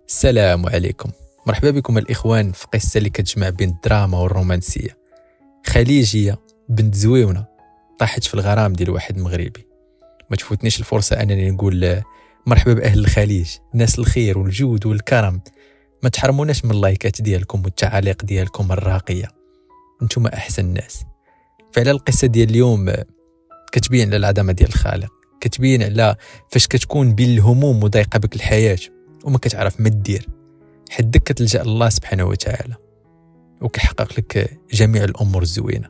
السلام عليكم. مرحبا بكم الإخوان في قصة اللي كتجمع بين الدراما والرومانسية. خليجية بنت زويونة طاحت في الغرام ديال واحد مغربي. ما تفوتنيش الفرصة أنني نقول مرحبا بأهل الخليج، ناس الخير والجود والكرم. ما تحرموناش من اللايكات ديالكم والتعاليق ديالكم الراقية، انتم أحسن ناس. فعلا القصة ديال اليوم كتبين على العظمة ديال الخالق، كتبين على فاش كتكون بين الهموم وضايقة بك الحياة وما كتعرف ما دير، حدك كتلجأ الله سبحانه وتعالى وكيحقق لك جميع الأمور الزوينة.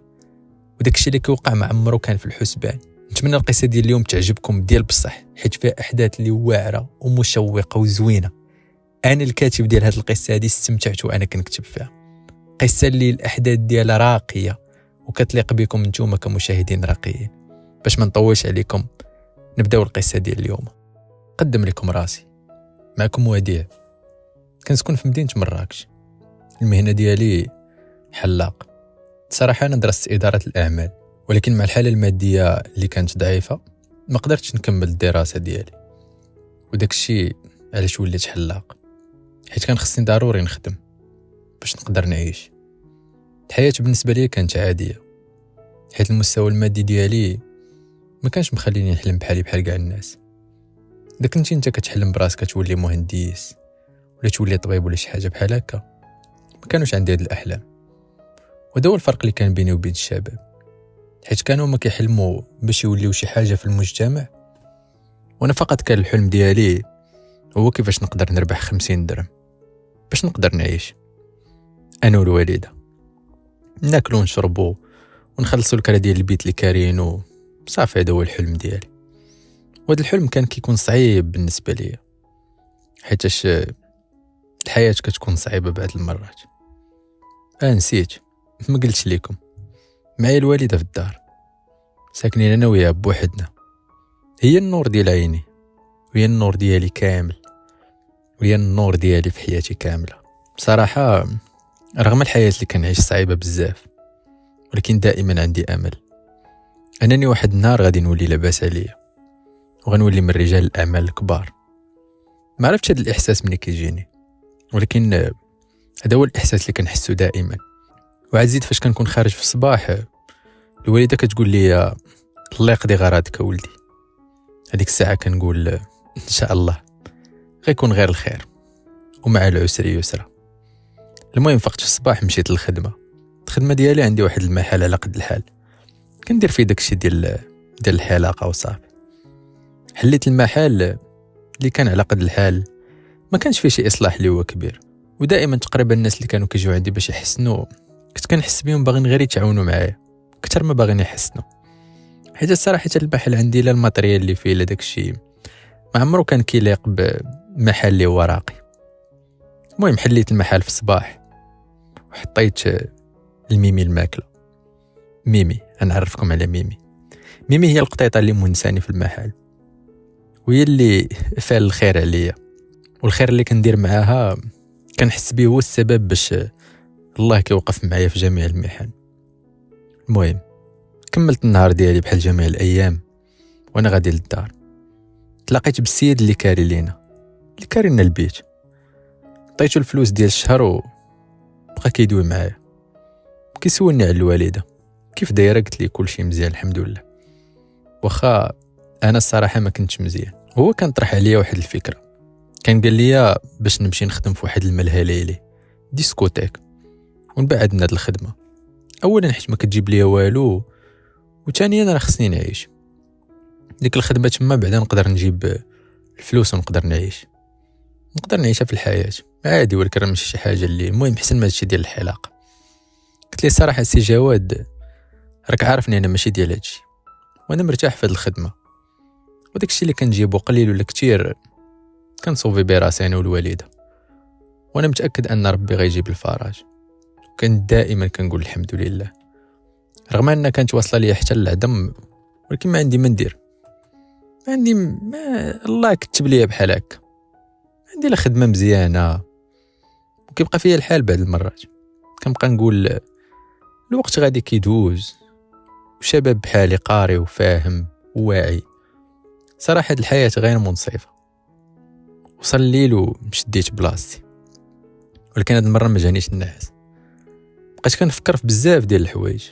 وداك الشيء اللي كيوقع مع عمره كان في الحسبان. نتمنى القصة ديال اليوم تعجبكم ديال بصح، حيت فيها أحداث اللي واعرة ومشوقة وزوينة. أنا الكاتب ديال هذه القصة هذه استمتعت وأنا كنكتب فيها. قصة اللي الأحداث ديالها راقية وكتليق بكم نتوما كمشاهدين راقيين. باش ما نطولش عليكم نبداو القصة ديال اليوم. قدم لكم راسي، معكم وديع، كنسكن في مدينة مراكش. المهنة ديالي حلاق. صراحة أنا درست إدارة الأعمال، ولكن مع الحالة المادية اللي كانت ضعيفة ما قدرتش نكمل الدراسة ديالي، وداك الشيء علاش وليت حلاق، حيت كان خصني ضروري نخدم باش نقدر نعيش. الحياة بالنسبة لي كانت عادية، حيت المستوى المادي ديالي ما كانش مخليني نحلم بحالي بحال كاع الناس. إذا كنتي انت كتحلم براسك تولي مهندس ولا تولي طبيب ولا شي حاجه بحال هكا، ما كانوش عندي هاد الاحلام. وهذا هو الفرق اللي كان بيني وبين الشباب، حيت كانوا ما كيحلموا باش يوليو شي حاجه في المجتمع، وانا فقط كان الحلم ديالي هو كيفاش نقدر نربح 50 درهم باش نقدر نعيش انا والوالده، ناكلوا ونشربوا ونخلصوا الكرا ديال البيت اللي كارينو. صافي هذا هو الحلم ديالي. وهذا الحلم كان كيكون صعيب بالنسبه لي، حيتاش الحياة كتكون صعيبة بعض المرات. نسيت ما قلتش لكم، معايا الوالدة في الدار، ساكنين أنا وياها بوحدنا. هي النور ديال عيني، وهي النور ديالي كامل، وهي النور ديالي في حياتي كاملة. بصراحة رغم الحياة اللي كنعيش صعيبة بزاف، ولكن دائما عندي أمل أنني واحد النهار غادي نولي لاباس عليا وغنولي من رجال الأعمال الكبار. ما عرفتش هذا الإحساس مني كيجيني، ولكن هذا هو الإحساس اللي كنحسه دائما. وعزيز فاش كنكون خارج في الصباح الوالدة كتقول لي الله يقضي غراتك ولدي. هذيك الساعة كنقول إن شاء الله غيكون غير الخير، ومع العسر يسرا. المهم فقت في الصباح مشيت للخدمة. الخدمة ديالي عندي واحد المحل على قد الحال، كندير فيه داكشي ديال الحلاقة وصافي. حليت المحل اللي كان على قد الحال، ما كانش فيه شي إصلاح اللي هو كبير، ودائما تقريبا الناس اللي كانوا كيجيو عندي باش يحسنوا كنت كنحس بهم باغيين غير يتعاونوا معايا اكثر ما باغيين يحسنوا. حيت الصراحه المحل عندي لا الماتريال اللي فيه لا داكشي ما عمرو كان كيليق بمحل اللي هو راقي. المهم حليت المحل في الصباح وحطيت الميمي الماكله. ميمي انا نعرفكم على ميمي. ميمي هي القطيطه اللي منساني في المحل، وهي اللي فعل الخير عليا، والخير اللي كندير معاها كنحس به هو السبب باش الله كيوقف معايا في جميع المحن. المهم كملت النهار ديالي بحال جميع الايام وانا غادي للدار. تلاقيت بالسيد اللي كاري لنا البيت، عطيتو الفلوس ديال الشهر وبقى كيدوي معايا كيسولني على الوالده كيف دايره. قلت لي كلشي مزيان الحمد لله، واخا انا الصراحه ما كنتش مزيان. هو كان طرح عليا واحد الفكره، كان قال لي باش نمشي نخدم في واحد الملهى ليلي ديسكوتيك ونبعد من هاد الخدمه. اولا حيت ما كتجيب ليا والو، وثانيا انا خصني نعيش ديك الخدمه تما بعدا نقدر نجيب الفلوس ونقدر نعيشها في الحياه عادي، ولكن ماشي شي حاجه اللي المهم حسن ما هادشي ديال الحلاقه. قلت لي الصراحه سي جواد راك عارفني انا ماشي ديال هادشي، وانا مرتاح في هاد الخدمه، وداك الشيء اللي كنجيبو قليل ولا كتير كنصوفي براسي انا والوالده، وانا متاكد ان ربي غيجيب الفرج. وكنت دائما كنقول الحمد لله، رغم ان كانت واصله لي حتى للعدم، ولكن ما عندي ما ندير. الله كتب لي بحال هكا، عندي لا خدمه مزيانه وكيبقى فيا الحال بعض المرات. كنبقى نقول الوقت غادي كيدوز، وشباب بحالي قاري وفاهم وواعي. صراحه الحياه غير منصفه، وصل الليل ومشديت بلاصتي، ولكن هاد المره ما جانيش النعاس. بقيت كنفكر في بزاف ديال الحوايج،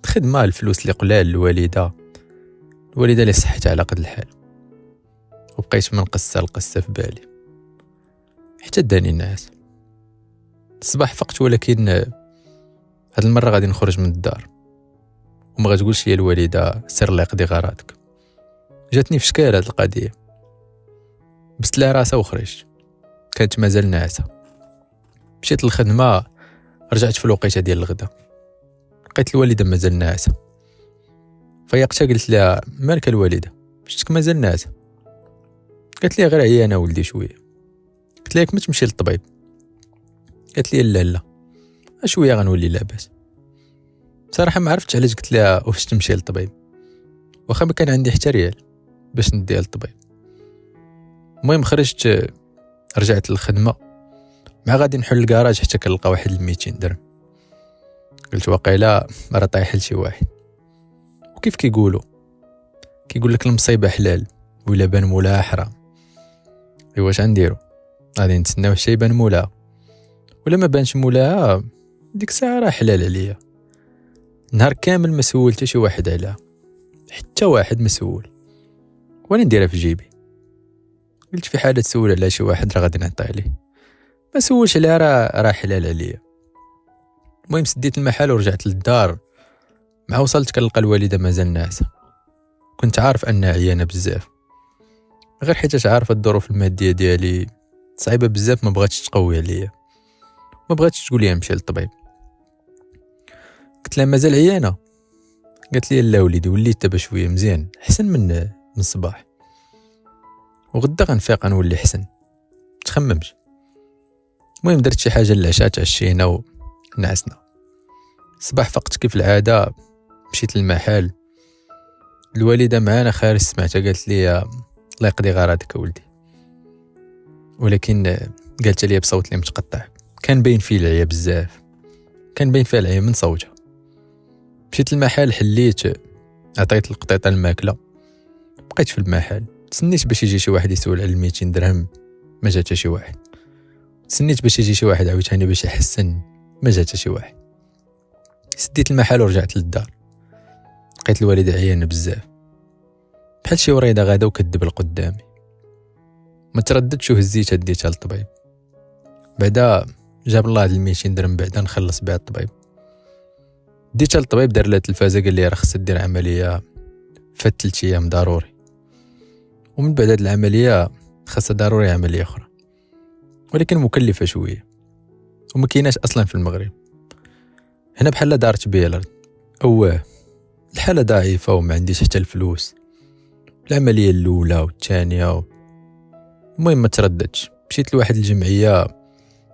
الخدمه، الفلوس اللي قلال، الوالده اللي صحتها على قد الحال، وبقيت من قصه لقصه في بالي حتى داني النعاس. الصباح فقت، ولكن هاد المره غادي نخرج من الدار وما غتقولش لي الوالده سير الله يقضي غراضك. جاتني في شكال هاد القضيه، بست لها راسها وخرجت. كانت مازال ناعسه. مشيت للخدمه، رجعت في الوقيته ديال الغدا، لقيت الوالده مازال ناعسه. فيقتها قلت لها مالك الوالده، شفتك مازال ناعسه؟ قالت لي غير عيانه ولدي شويه. قلت لها ما تمشي للطبيب؟ قالت لي لا شويه غنولي لاباس. بصراحه ما عرفتش علاش قلت لها واش تمشي للطبيب، واخا ما كان عندي حتى ريال باش نديها للطبيب. المهم خرجت، رجعت للخدمه، مع غادي نحل الكراج حتى كنلقى واحد 200 درهم. قلت واقيلا راه طايح لشي واحد. وكيف كيقول لك المصيبه حلال ولا بان مولاها حرام. ايوا واش غنديرو؟ غادي نتسناو حتى يبان مولاها، ولا ما بانش مولاها ديك الساعه راه حلال عليا. نهار كامل ما سول حتى شي واحد عليها، حتى واحد ما سول، وانا نديرها في جيبي. قلت في حاله تسول على شي واحد راه غادي نعطي عليه، ما سولش عليها راه حلال عليا. المهم سديت المحل ورجعت للدار. مع وصلت كنلقى الوالده مازال ناعسه. كنت عارف انها عيانه بزاف، غير حيت عارفه الظروف الماديه ديالي صعيبه بزاف، ما بغاتش تقوي عليا، ما بغاتش تقول لي نمشي للطبيب. قلت لها مازال عيانه؟ قالت لي لا وليدي، وليت دابا شويه مزيان، احسن من الصباح، وغدا غنفيق نولي احسن، تخممش. المهم درت شي حاجه للعشاء، تعشينا ونعسنا. الصباح فقت كيف العاده، مشيت للمحل. الوالده معانا خارج، سمعتها قالت لي الله يقضي غراضك ولدي، ولكن قالت لي بصوت اللي متقطع، كان باين فيه العيا بزاف، كان باين فيها العيا من صوتها. مشيت للمحل، حليت، عطيت القطيطه الماكله، بقيت في المحل تسنيت باش يجي شي واحد يسول على 200 درهم، ما جا حتى شي واحد. تسنيت باش يجي شي واحد عاوتاني باش يحسن، ما جا حتى شي واحد. سديت المحل ورجعت للدار. لقيت الوالده عيانه بزاف، بحال شي وريده غاده وكدبل قدامي. ما ترددتش وهزيتها ديتها للطبيب. بعدا جاب الله هاد 200 درهم بعدا نخلص بها الطبيب. ديتها للطبيب، دار لها التلفازه، قال لي راه خصها دير عمليه فات 3 ايام ضروري، ومن بعد هاد العمليه خاصها ضروري عمليه اخرى، ولكن مكلفه شويه وما كايناش اصلا في المغرب. هنا بحال دارت بيا الارض. الحاله ضعيفه وما عنديش حتى الفلوس، العمليه الاولى والثانيه. المهم ما ترددتش، مشيت لواحد الجمعيه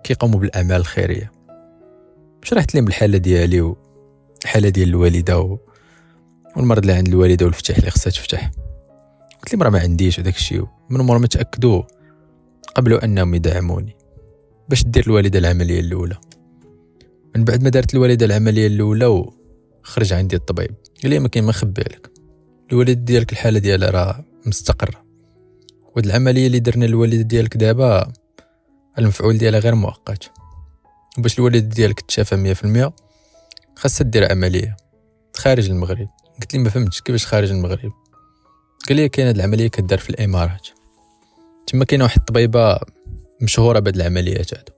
كيقوموا بالاعمال الخيريه. شرحت لهم الحاله ديالي والحاله ديال الوالده والمرض اللي عند الوالده والفتح اللي خصها تفتح. قلت لهم راه ما عنديش وداك الشيء، من مور ما تاكدوا قبلوا انهم يدعموني باش دير الوالده العمليه الاولى. من بعد ما دارت الوالده العمليه الاولى وخرج عندي الطبيب، قال لي ما كاين، ما نخبي عليك، الوالده ديالك الحاله ديالها راه مستقره، وهاد العمليه اللي درنا للوالده ديالك دابا المفعول ديالها غير مؤقت، وباش الوالده ديالك تشافى 100% خاصها دير عمليه خارج المغرب. قلت لي ما فهمتش كيفاش خارج المغرب. قال لي كاينه هاد العمليه كدار في الامارات، تما كاينه واحد الطبيبه مشهوره بهاد العمليات هادو،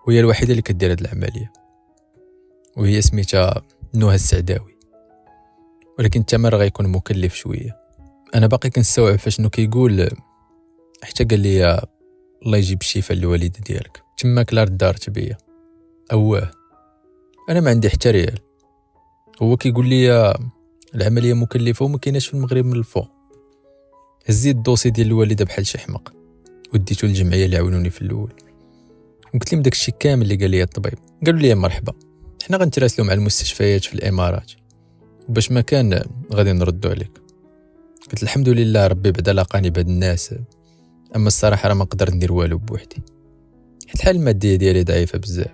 وهي الوحيده اللي كدير هاد العمليه، وهي سميتها نهى السعداوي، ولكن الثمن غيكون مكلف شويه. انا باقي كنستوعب فاشنو كيقول، حتى قال لي الله يجيب الشفاء للوالده ديالك. تماك لا دارت بيا. انا ما عندي حتى ريال، هو كيقول لي العمليه مكلفه وما كايناش في المغرب من الفوق. هزيت الدوسي ديال الوالده بحال شي حمق وديته للجمعيه اللي عاونوني في الاول، وقلت لهم داكشي كامل اللي قال لي الطبيب. قالوا لي مرحبا، حنا غنتراسلوا مع المستشفيات في الامارات، وباش ما كان غادي نردوا عليك. قلت الحمد لله ربي بعدا لاقاني بهاد الناس، اما الصراحه راه ما نقدر ندير والو بوحدي، حيت الحاله الماديه ديالي ضعيفه بزاف.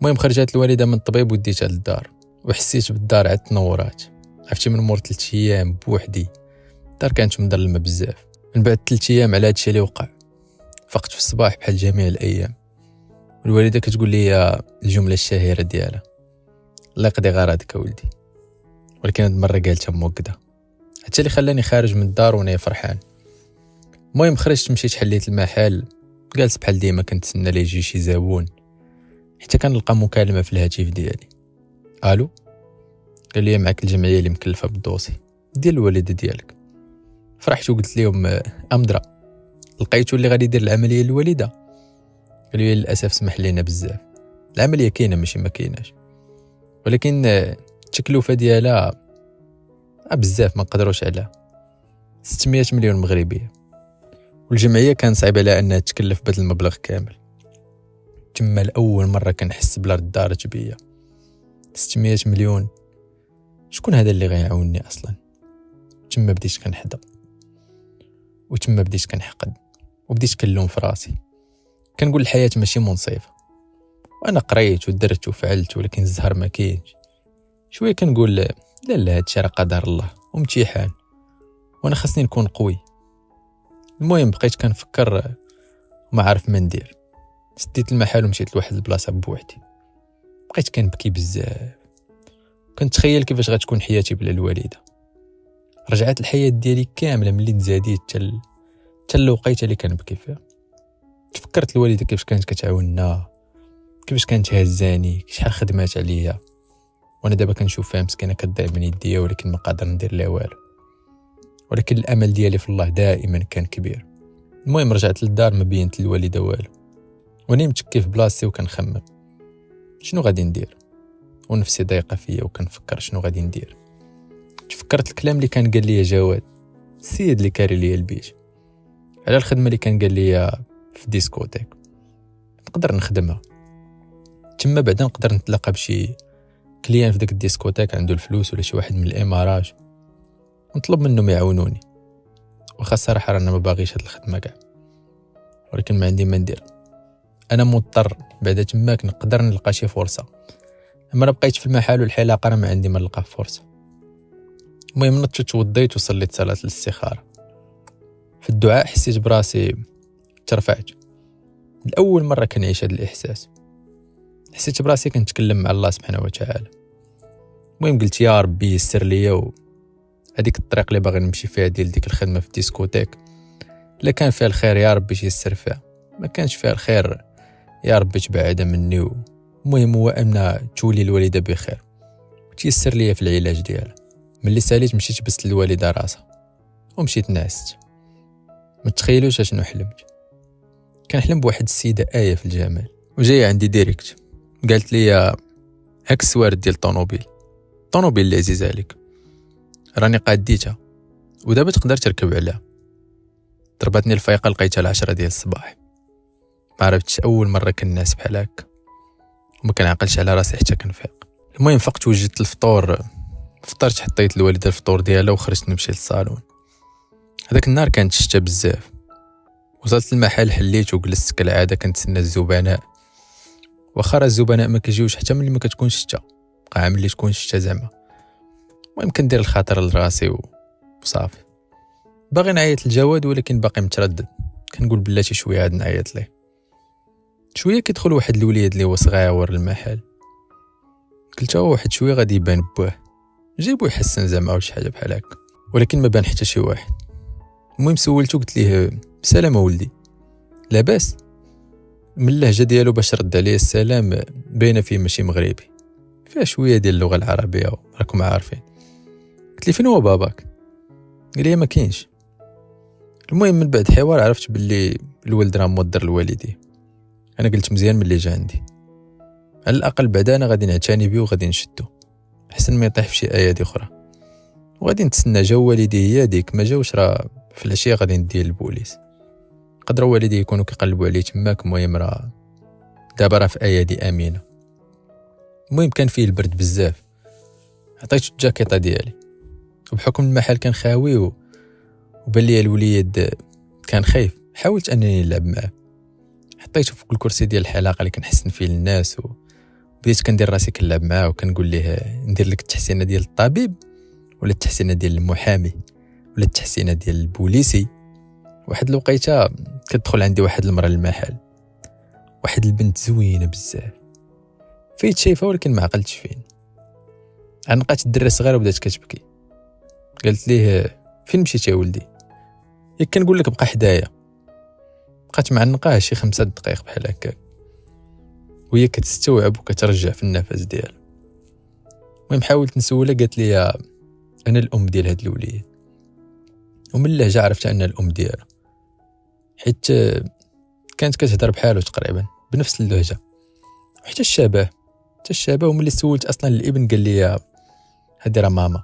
المهم خرجت الوالده من الطبيب وديتها للدار، وحسيت بالدار عاد تنورات. عرفتي من مور 3 ايام بوحدي، الدار كانت مظلمه بزاف. من بعد 3 ايام على هادشي اللي وقع فقت في الصباح بحال جميع الايام، والوالده كتقول لي الجمله الشهيره ديالها: الله يقضي غرضك ولدي. ولكن هاد المره قالتها موكده، حتى اللي خلاني خارج من الدار وانا فرحان. المهم خرجت مشيت حليت المحل، جالس بحال ديما كنتسنى لي يجي شي زبون، حتى كنلقى مكالمه في الهاتف ديالي. الو، قال لي معك الجمعيه اللي مكلفه بالدوسي ديال الوالده ديالك. فرحت وقلت لهم امدرا لقيتو اللي غادي يدير العمليه للوالده. قال لي للاسف سمح لينا بزاف، العمليه كاينه ماشي ما كايناش، ولكن التكلفه ديالها بزاف ما نقدروش عليها، 600 مليون مغربيه، والجمعيه كان صعيب عليها انها تكلف بهذا المبلغ كامل. تما لاول مره كنحس بلا دارت بيا 600 مليون، شكون هذا اللي غيعاونني اصلا؟ تما بديت كنحضر، وتما بديت كنحقد، وبديت كنلوم في راسي، كنقول الحياه ماشي منصفه، وانا قريت ودرت وفعلت ولكن الزهر ما كاينش. شويه كنقول لا هادشي راه قدر الله وامتحان، وانا خاصني نكون قوي. المهم بقيت كنفكر وما عارف ما ندير. سديت المحل ومشيت لواحد البلاصه بوحدي، بقيت كنبكي بزاف، كنت تخيل كيفاش غتكون حياتي بلا الوالده. رجعت الحياه ديالي كامله ملي تزاديت حتى الوقيته اللي كنبكي فيها. تفكرت الوالده كيفاش كانت كتعاوننا، كيفاش كانت هزاني، شحال خدمات عليا، وانا دابا كنشوف فيها مسكينه كتضيع من يديا ولكن ما قادر ندير لها والو. ولكن الامل ديالي في الله دائما كان كبير. المهم رجعت للدار ما بينت الوالده والو، واني متكي في بلاصتي وكنخمم شنو غادي ندير، ونفسي ضايقه فيا وكنفكر شنو غادي ندير. تفكرت الكلام اللي كان قال لي جواد، السيد اللي كاري لي البيت، على الخدمه اللي كان قال لي في ديسكوتيك نقدر نخدمها. تما بعدا نقدر نتلاقى بشي كليان في داك الديسكوتيك عنده الفلوس، ولا شي واحد من الامارات، ونطلب منهم يعاونوني. واخا الصراحه انا ما باغيش هاد الخدمه كاع، ولكن ما عندي ما ندير، انا مضطر. بعدا تماك نقدر نلقى شي فرصه، اما انا بقيت في المحل والحلاقه راه ما عندي ما نلقى فرصه. المهم نطت وضيت وصليت صلاه الاستخاره. في الدعاء حسيت براسي ترفعت، لاول مره كنعيش هذا الاحساس. حسيت براسي كنتكلم مع الله سبحانه وتعالى. المهم قلت يا ربي يسر ليا هذيك الطريق اللي باغي نمشي فيها ديال ديك الخدمه في الديسكوتيك، لا كان فيها الخير يا ربي يسر فيها، ما كانش فيها الخير يا ربي تبعد مني. المهم هو ان تولي الوالده بخير وتيسر ليا في العلاج ديالها. ملي ساليت مشيت بست الوالده راسها ومشيت نعست. ما تخيلوش شنو حلمت. كنحلم بواحد السيده آية في الجمال، وجايه عندي ديريكت قالت لي هاك السوارد ديال الطوموبيل اللي عزيزه عليك راني قاديتها ودابا تقدر تركب عليها. ضربتني الفيقه لقيتها 10 ديال الصباح. ما عرفتش اول مره كنعس بحال هكا وما كنعقلش على راسي حتى كنفيق. المهم فقت وجدت الفطور، فطرت حطيت الوالده الفطور ديالها وخرجت نمشي للصالون. هذاك النهار كانت الشتا بزاف. وصلت المحل حليت وجلست كالعاده كنتسنى الزبناء، واخا راه الزبناء ما كيجيوش حتى ملي ما كتكون الشتا، بقى عامل لي تكون الشتا زعما. المهم كندير الخاطر لراسي وصافي. باغي نعيط لجواد ولكن باقي متردد، كنقول بلاتي شويه عاد نعيط ليه. شويه كيدخل واحد الوليد اللي هو صغير المحل، قلت هو واحد شويه غادي يبان بواه، جيبو يحسن زعما ولا شي حاجه بحال هكا، ولكن ما بان حتى شي واحد. المهم سولته قلت ليه سلام ولدي لاباس. من اللهجه ديالو باش رد عليه السلام باينه فيه ماشي مغربي، فيها شويه ديال اللغه العربيه راكم عارفين. قلت لي فين هو باباك؟ قال لي ما كاينش. المهم من بعد حوار عرفت باللي الولد راه مودر لوالديه. انا قلت مزيان ملي جا عندي، على الاقل بعدا انا غادي نعتني بيه وغادي نشدو احسن ما يطيح في شي ايادي اخرى. وغادي نتسنى جا والديه هي ديك، ما جاوش راه في العشيه غادي نديه للبوليس، قدروا والديه يكونوا كيقلبوا عليه تماك. المهم راه دابا راه في ايادي امينه. المهم كان فيه البرد بزاف، عطيته الجاكيطه ديالي وبحكم المحل كان خاوي وبان لي الوليد كان خايف، حاولت انني نلعب معاه. حطيته فوق الكرسي ديال الحلاقه اللي كنحسن فيه للناس، وبديت كندير راسي كنلعب معاه وكنقول ليه ندير لك التحسينه ديال الطبيب ولا التحسينه ديال المحامي ولا التحسينه ديال البوليسي. واحد الوقيته كتدخل عندي واحد المرأة للمحل، واحد البنت زوينه بزاف، فايت شايفها ولكن ما عقلتش فين. عنقات الدري صغيره وبدات كتبكي. قالت ليه فين مشيتي يا ولدي؟ ياك كنقول لك بقى حدايا. بقات معنقاه شي 5 دقائق بحال هكاك وهي كتستوعب وكترجع في النفس ديالها. المهم حاولت نسولها، قالت لي انا الام ديال هاد الوليد. ومن اللهجه عرفت ان الام ديالها، حيت كانت كتهضر بحالو تقريبا بنفس اللهجه وحتى الشبه. وملي سولت اصلا الابن قال لي هادي راه ماما.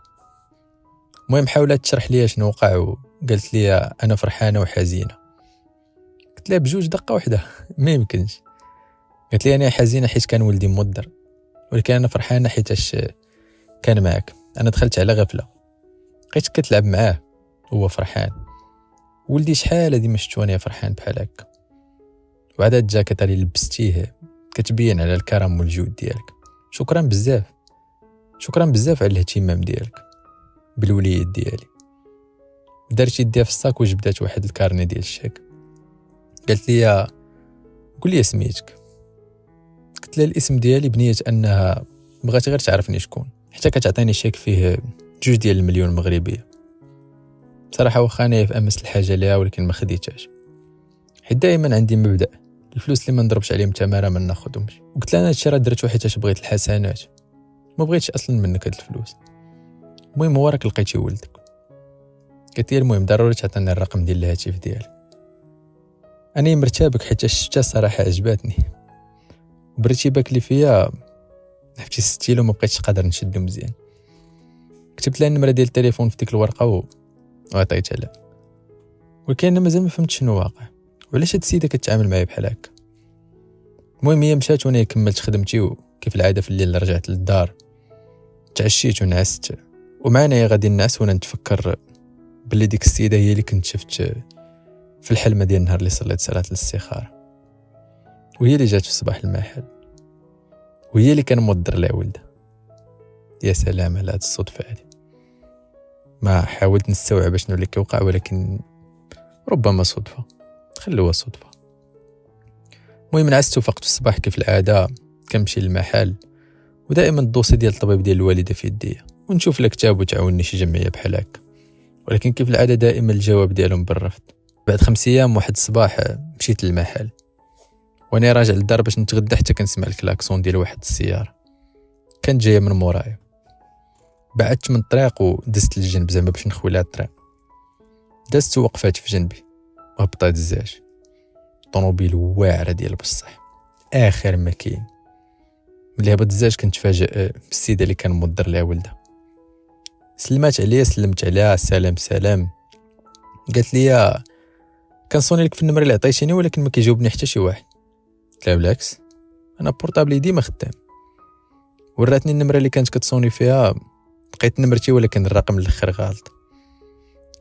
المهم حاولت تشرح لي شنو وقع وقالت لي انا فرحانه وحزينه. قلت لها بجوج دقه واحده ما يمكنش. قالت لي انا حزينه حيت كان ولدي مضر، ولكن انا فرحانه حيتاش كان معك. انا دخلت على غفله لقيت كتلعب معاه هو فرحان. ولدي شحال هادي ما شفتو انا فرحان بحال هكا. وعاد الجاكيطه اللي لبستيه كتبين على الكرم والجود ديالك. شكرا بزاف على الاهتمام ديالك بالوليد ديالي. درت يديها في الصاك وجبدات واحد الكارني ديال الشيك. قالت لي قول لي سميتك. قلت لها الاسم ديالي بنيه انها بغات غير تعرفني شكون، حتى كتعطيني شيك فيه 2 مليون مغربيه. بصراحه واخا انا في امس الحاجه ليها ولكن ما خديتهاش، حيت دائما عندي مبدا الفلوس اللي ما نضربش عليهم تماره ما ناخذهمش. وقلت لها انا هادشي راه درتو حيتاش بغيت الحسنات، ما بغيتش اصلا منك هاد الفلوس. المهم هو راك لقيتي ولدك. قلت لي المهم ضروري تعطيني الرقم ديال الهاتف ديالك. انا مرتبك حيت شفتها صراحه عجباتني، وبريتي باك لي فيا حفتي ستيلو ما بقيتش قادر نشدو مزيان. كتبت لها النمره ديال التليفون في ديك الورقه وعطيتها لها. ولكن انا مازال ما فهمت شنو واقع وعلاش هاد السيده كتعامل معايا بحال هكا. المهم هي مشات وانا كملت خدمتي، وكيف العاده في الليل رجعت للدار تعشيت ونعست. ومعنا يا غادي الناس وانا نتفكر باللي ديك السيده هي اللي كنت شفت في الحلمه ديال النهار اللي صليت صلاه الاستخاره، وهي اللي جات في صباح المحل، وهي اللي كان مضر لها ولدها. يا سلام على هاد الصدفه هادي. ما حاولت نستوعب شنو اللي كيوقع، ولكن ربما صدفه، خلوها صدفه. المهم نعست وفقت في الصباح كيف العاده كنمشي للمحل، ودائما الدوسي ديال الطبيب ديال الوالده في يديا، ونشوف الكتاب وتعاونني شي جمعيه بحال هكا. ولكن كيف العاده دائما الجواب ديالهم بالرفض. بعد 5 ايام واحد الصباح مشيت للمحل وانا راجع للدار باش نتغدى، حتى كنسمع الكلاكسون ديال واحد السياره كانت جايه من مورايا. بعدت من الطريق ودزت للجنب زعما باش نخوي لها الطريق. دزت ووقفات في جنبي وهبطات الزاج. طوموبيل واعره ديال بصح اخر ما كاين. ملي هبط الزاج كنتفاجئ بالسيده اللي كان مضر لها ولدها. سلمات عليا، سلمت عليها سلام. قالت لي كنصوني لك في النمره اللي عطيتيني ولكن ما كيجاوبني حتى شي واحد. قلت لها بالعكس انا بورطابلي ديما خدام. وراتني النمره اللي كانت كتصوني فيها، لقيت نمرتي ولكن الرقم الاخر غلط.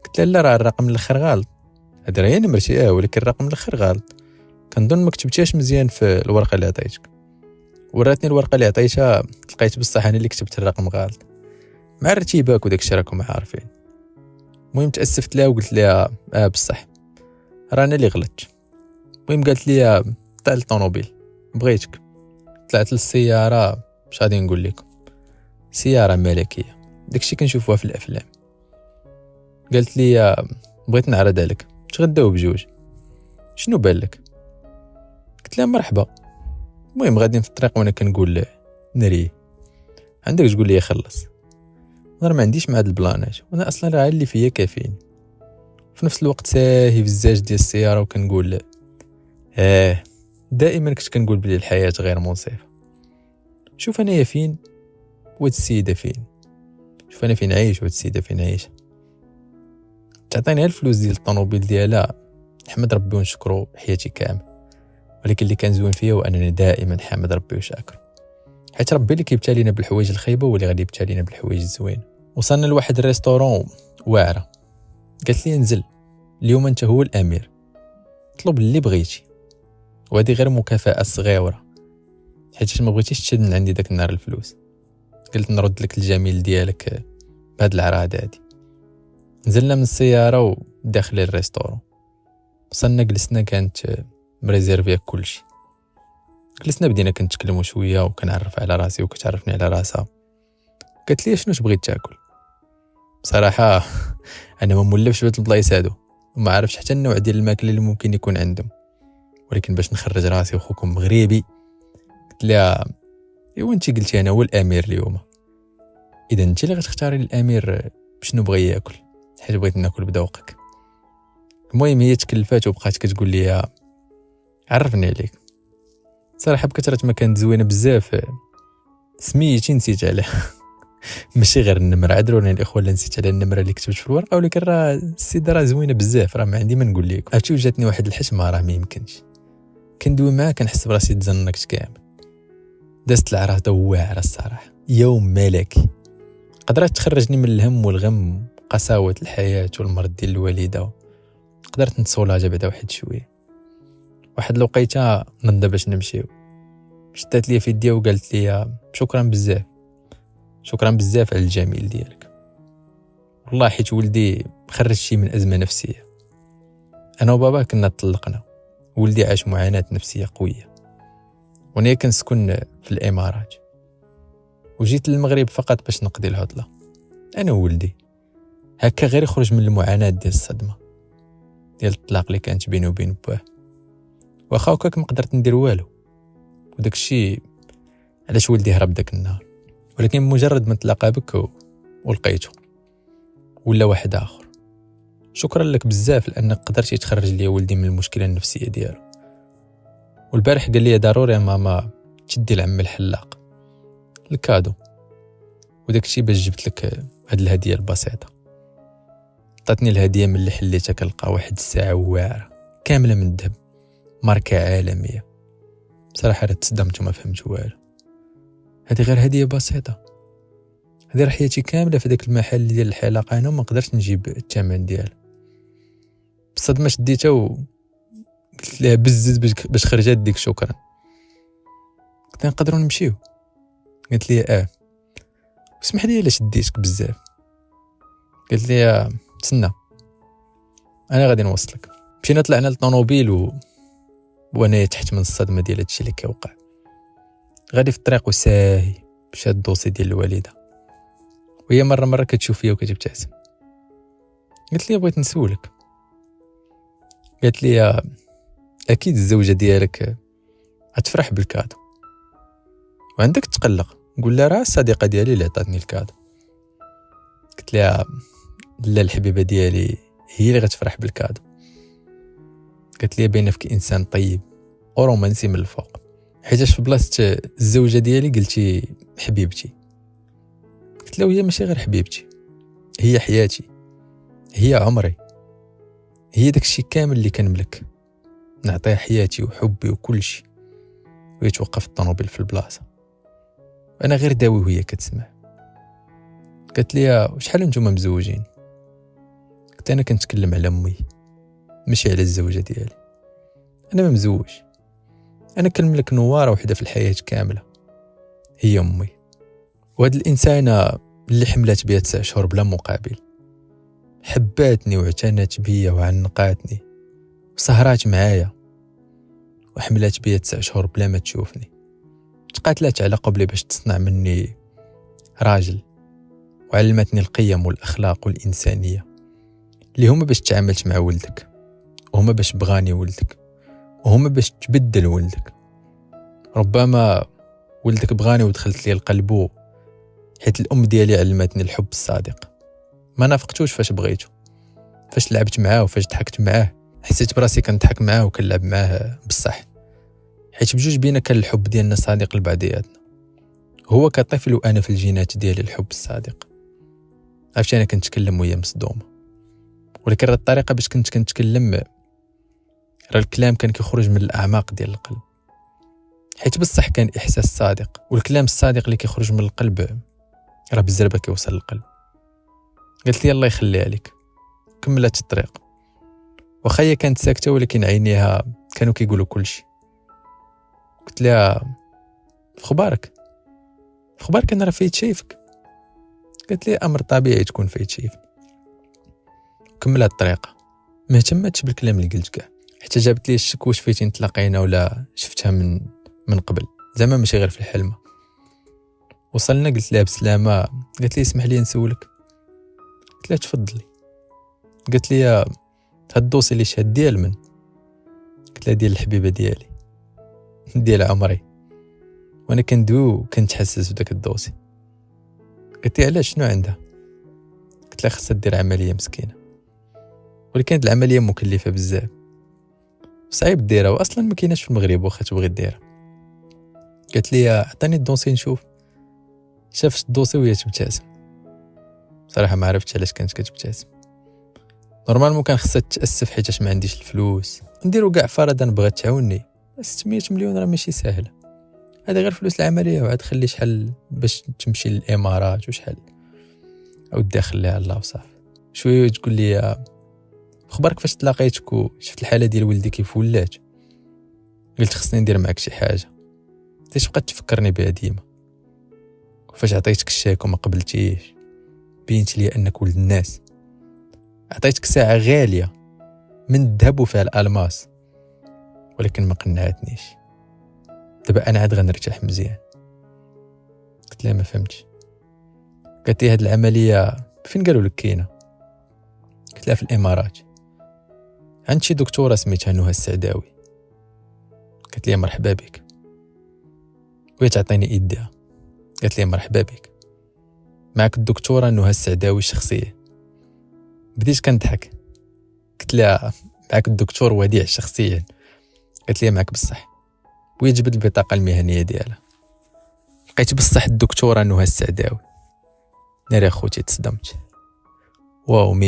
قلت لها لا راه الرقم الاخر غلط، هذه راه هي نمرتي ولكن الرقم الاخر غلط. كنظن ما كتبتيهاش مزيان في الورقه اللي عطيتك. وراتني الورقه اللي عطيتها، لقيت بصح انا اللي كتبت الرقم غلط مع الارتباك وداك الشيء راكم عارفين. المهم تاسفت لها وقلت لها بصح راه انا اللي غلطت. المهم قالت لي طلع الطوموبيل بغيتك. طلعت للسياره، مش غادي نقول لكم سياره ملكيه داكشي كنشوفوها في الافلام. قالت لي بغيت نعرض عليك تغداو بجوج، شنو بالك؟ قلت لها مرحبا. المهم غادي في الطريق وانا كنقول نري عندك تقول لي خلص، انا ما عنديش مع هاد البلانات وانا اصلا راه اللي فيا كافيين. في نفس الوقت ساهي في الزاج ديال السياره وكنقول دائما كنت كنقول بلي الحياه غير منصفه. شوف انايا فين وهاد السيده فين، شوف انا فين عايش وهاد السيده فين عايشه. تعطيني الفلوس ديال الطوموبيل ديالها نحمد ربي ونشكرو حياتي كامل، ولكن اللي كان زوين فيا هو انني دائما حامد ربي وشاكر، حيت ربي اللي كيبتالينا بالحوايج الخايبه واللي غادي يبتالينا بالحوايج الزوين. وصلنا لواحد الريستورون واعره، قالت لي انزل اليوم انت هو الامير، طلب اللي بغيتي، وهذه غير مكافاه صغيره حيت ما بغيتيش تشد من عندي داك النهار الفلوس. قلت نرد لك الجميل ديالك بهاد العراض هادي. نزلنا من السياره وداخل الريستورون، وصلنا جلسنا كانت مريزيرفيا كلشي. جلسنا بدينا كنتكلموا شويه وكنعرف على راسي وكتعرفني على راسها. قالت لي شنو تبغي تاكل؟ بصراحه انا ما مولفش بهاد البلايص هادو وما عارفش حتى النوع ديال الماكله اللي ممكن يكون عندهم، ولكن باش نخرج راسي وخوكم مغربي قلت لها ايوا انت قلتي انا هو الامير اليوم، اذا انت اللي غتختاري الامير بشنو بغى ياكل حيت بغيت ناكل بذوقك. المهم هي تكلفات وبقات كتقول لي عرفني عليك. صراحه بكثره ما كانت زوينه بزاف سميتي نسيت عليها ماشي غير النمره، عذروني الاخوه اللي نسيت على النمره اللي كتبت في الورقه، ولكن راه السيده راه زوينه بزاف، راه ما عندي ما نقول لكم. عرفتي وجاتني واحد الحشمه راه ما يمكنش، كندوي معاه كنحس براسي تزنقت كامل. دازت العراضه واعره الصراحه، يوم ملكي قدرت تخرجني من الهم والغم وقساوه الحياه والمرض ديال الوالده. قدرت نتصولاجا بعدا واحد شويه. واحد الوقيته نضنا باش نمشيو، شدات لي في يديا وقالت لي شكرا بزاف، شكرا بزاف على الجميل ديالك. والله حيت ولدي خرج شي من ازمه نفسيه. انا وبابا كنا طلقنا، ولدي عاش معاناه نفسيه قويه، وانا كنسكن في الامارات وجيت للمغرب فقط باش نقضي العطله انا وولدي. هكا غير يخرج من المعاناه ديال الصدمه ديال الطلاق اللي كانت بيني وبين باه. واخا هكاك ما قدرت ندير والو، وداك الشيء علاش ولدي هرب داك النهار. ولكن مجرد ما تلاقى بك ولقيته ولا واحد اخر. شكرا لك بزاف لانك قدرتي تخرج لي ولدي من المشكله النفسيه ديالو. والبارح قال لي ضروري يا ماما تشدي لعم الحلاق الكادو، وداك الشيء باش جبت لك هاد الهديه البسيطه. عطاتني الهديه من اللي حليتها كنلقى واحد الساعه واعره كامله من الذهب ماركه عالميه. بصراحه راه تصدمت وما فهمت والو. هذه غير هديه بسيطه، هذه راه حياتي كامله في داك المحل ديال الحلاقه انا وما قدرتش نجيب الثمن ديالها. بصدمه شديتها وقلت لها بزز باش خرجت ديك شكرا. قلت لها نقدروا نمشيو؟ قالت لي اسمح لي الا شديتك بزاف. قالت لي تسنى انا غادي نوصلك. مشينا طلعنا للطوموبيل وانا تحت من الصدمه ديال هادشي اللي كيوقع. غادي في الطريق وساهي بشاد الدوسي ديال الوالده، وهي مره كتشوف فيا وكتبتسم. قلت لي بغيت نسولك. قالت لي اكيد الزوجه ديالك غتفرح بالكادو وعندك تقلق. نقول لها راه الصديقه ديالي اللي عطاتني الكادو. قلت لها لا الحبيبه ديالي هي اللي غتفرح بالكادو. قالت لي باينه فيك انسان طيب ورومانسي من الفوق، حيتاش في بلاصه الزوجه ديالي قلتي حبيبتي. قلت له هي ماشي غير حبيبتي، هي حياتي، هي عمري، هي داكشي كامل اللي كنملك نعطيها حياتي وحبي وكل شيء. وهي توقف الطوموبيل في البلاصه وانا غير داوي وهي كتسمع. قالت لي شحال نتوما مزوجين؟ قلت انا كنتكلم على امي ماشي على الزوجه ديالي. انا ما مزوج، انا كنملك نواره وحده في الحياه كامله هي امي. وهاد الانسانه اللي حملات بيا 9 شهور بلا مقابل، حباتني واعتنت بيا وعنقاتني وسهرات معايا وحملات بيا 9 شهور بلا ما تشوفني. تقاتلات على قبلي باش تصنع مني راجل، وعلمتني القيم والاخلاق والانسانيه اللي هما باش تعاملت مع ولدك، وهما باش بغاني ولدك، وهما باش تبدل ولدك. ربما ولدك بغاني ودخلت لي القلب حيت الام ديالي علمتني الحب الصادق. ما نافقتوش فاش بغيتو، فاش لعبت معاه وفاش ضحكت معاه حسيت براسي كنضحك معاه وكنلعب معاه بصح، حيت بجوج بينا كان الحب ديالنا صادق لبعضياتنا. هو كطفل وانا في الجينات ديالي الحب الصادق. عرفتي انا كنتكلم وهي مصدومه، ولكن راه الطريقه باش كنت كنتكلم راه الكلام كان كيخرج من الاعماق ديال القلب، حيت بصح كان احساس صادق، والكلام الصادق اللي كيخرج من القلب راه بالزربه كيوصل للقلب. قالت لي الله يخليها لك. كملت الطريق واخا هي كانت ساكته ولكن عينيها كانوا كيقولوا كل شيء. قلت لها اخبارك انا راه فايت شايفك. قالت لي امر طبيعي تكون فايت شايفني. كملت الطريقه ما اهتمتش بالكلام اللي قلت كاع، حتى جابت لي الشك واش فايتين تلاقينا ولا شفتها من قبل، زعما ماشي غير في الحلمه. وصلنا قلت لها بسلامه، قالت لي اسمح لي نسولك. قلت لها تفضلي. قالت لي هاد الدوسي اللي شاد ديال من؟ قلت لها ديال الحبيبه ديالي، ديال عمري، وانا كندوي وكنتحسس بداك الدوسي. قلت لي علاش شنو عندها؟ قلت لها خصها دير عمليه مسكينه، ولكن هاد العمليه مكلفه بزاف صعيب ديرها، واصلا ما كايناش في المغرب واخا تبغي ديرها. قالت لي عطيني الدوسي نشوف. شافت الدوسي وهي تبتسم. صراحه ما عرفتش علاش كانت كتبتسم. نورمالمون كان خصها تتاسف حيت ما عنديش الفلوس، نديرو كاع فرضا بغات تعاوني. 600 مليون راه ماشي سهله، هذا غير فلوس العمليه، وعاد خلي شحال باش تمشي للامارات وشحال عاود داخلها على الله وصافي. شويه تقول لي خبرك فاش تلاقيتك وشفت الحاله ديال ولدي كيف ولات، قلت خصني ندير معك شي حاجه. ليش بقات تفكرني بها ديما؟ فاش عطيتك الشيك وما قبلتيش، بينت لي انك ولد الناس. عطيتك ساعه غاليه من الذهب وفيها الالماس، ولكن ما قنعتنيش. دابا انا عاد غنرتاح مزيان. قلت لها ما فهمتش. قالت لي هاد العمليه فين قالوا لك كاينه؟ قلت لها في الامارات، عند شي دكتوره سميتها نهى السعداوي. قالت لي مرحبا بك، وهي تعطيني يدها. قالت لي مرحبا بك، معك الدكتوره نهى السعداوي الشخصيه. بديت كنضحك، قلت لها معك الدكتور وديع شخصيا. قالت لي معك بصح، وهي جبت البطاقه المهنيه ديالها. لقيت بصح الدكتوره نهى السعداوي. ناري اخوتي تصدمت. واو، ما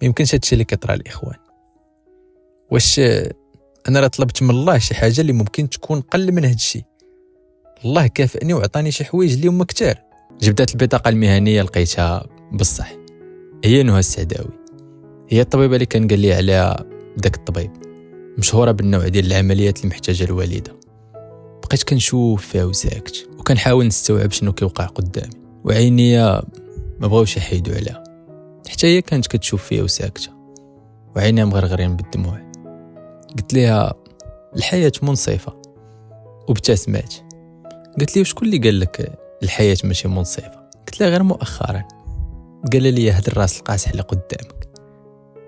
يمكنش هادشي اللي كيطرى الاخوان. واش انا راه طلبت من الله شي حاجه اللي ممكن تكون قل من هادشي؟ الله كافئني وعطاني شي حوايج اللي هما كتار. جبدات البطاقه المهنيه لقيتها بصح هي نهى السعداوي، هي الطبيبه اللي كان قال لي عليها داك الطبيب، مشهوره بالنوع ديال العمليات اللي محتاجه الوالده. بقيت كنشوف فيها وساكت، وكنحاول نستوعب شنو كيوقع قدامي، وعيني ما بغاوش يحيدوا عليها. حتى هي كانت كتشوف فيها وساكته، وعينيها مغرغرين بالدموع. قلت لها الحياه منصفه، وابتسمات. قلت لي وشكون اللي قال لك الحياه ماشي منصفه؟ قلت لها غير مؤخرا قال لي هاد الراس القاصح اللي قدامك.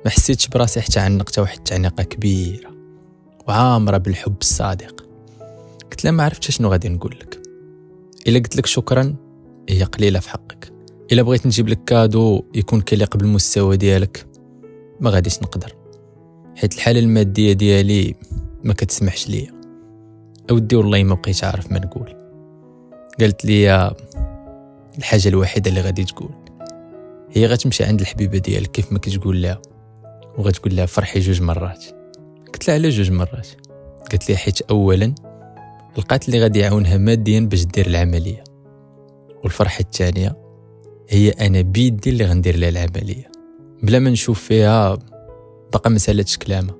ما حسيتش براسي حتى عنقتها واحد التعنيقه كبيره وعامره بالحب الصادق. قلت لها ما عرفتش شنو غادي نقول لك. الا قلت لك شكرا هي قليله في حقك، الا بغيت نجيب لك كادو يكون كيليق بالمستوى ديالك ما غاديش نقدر، حيت الحاله الماديه ديالي ما كتسمحش ليا. اودي والله ما بقيت عارف ما نقول. قالت لي الحاجه الوحيده اللي غادي تقول هي غتمشي عند الحبيبه ديالك كيف ما كتقول لها، وغتقول لها فرحي 2 مرات. قلت لها على 2 مرات؟ قالت لي حيت اولا لقات اللي غادي يعاونها ماديا باش دير العمليه، والفرحه الثانيه هي انا بيدي اللي غندير لها العمليه بلا ما نشوف فيها. بقى ما سالتش كلامه.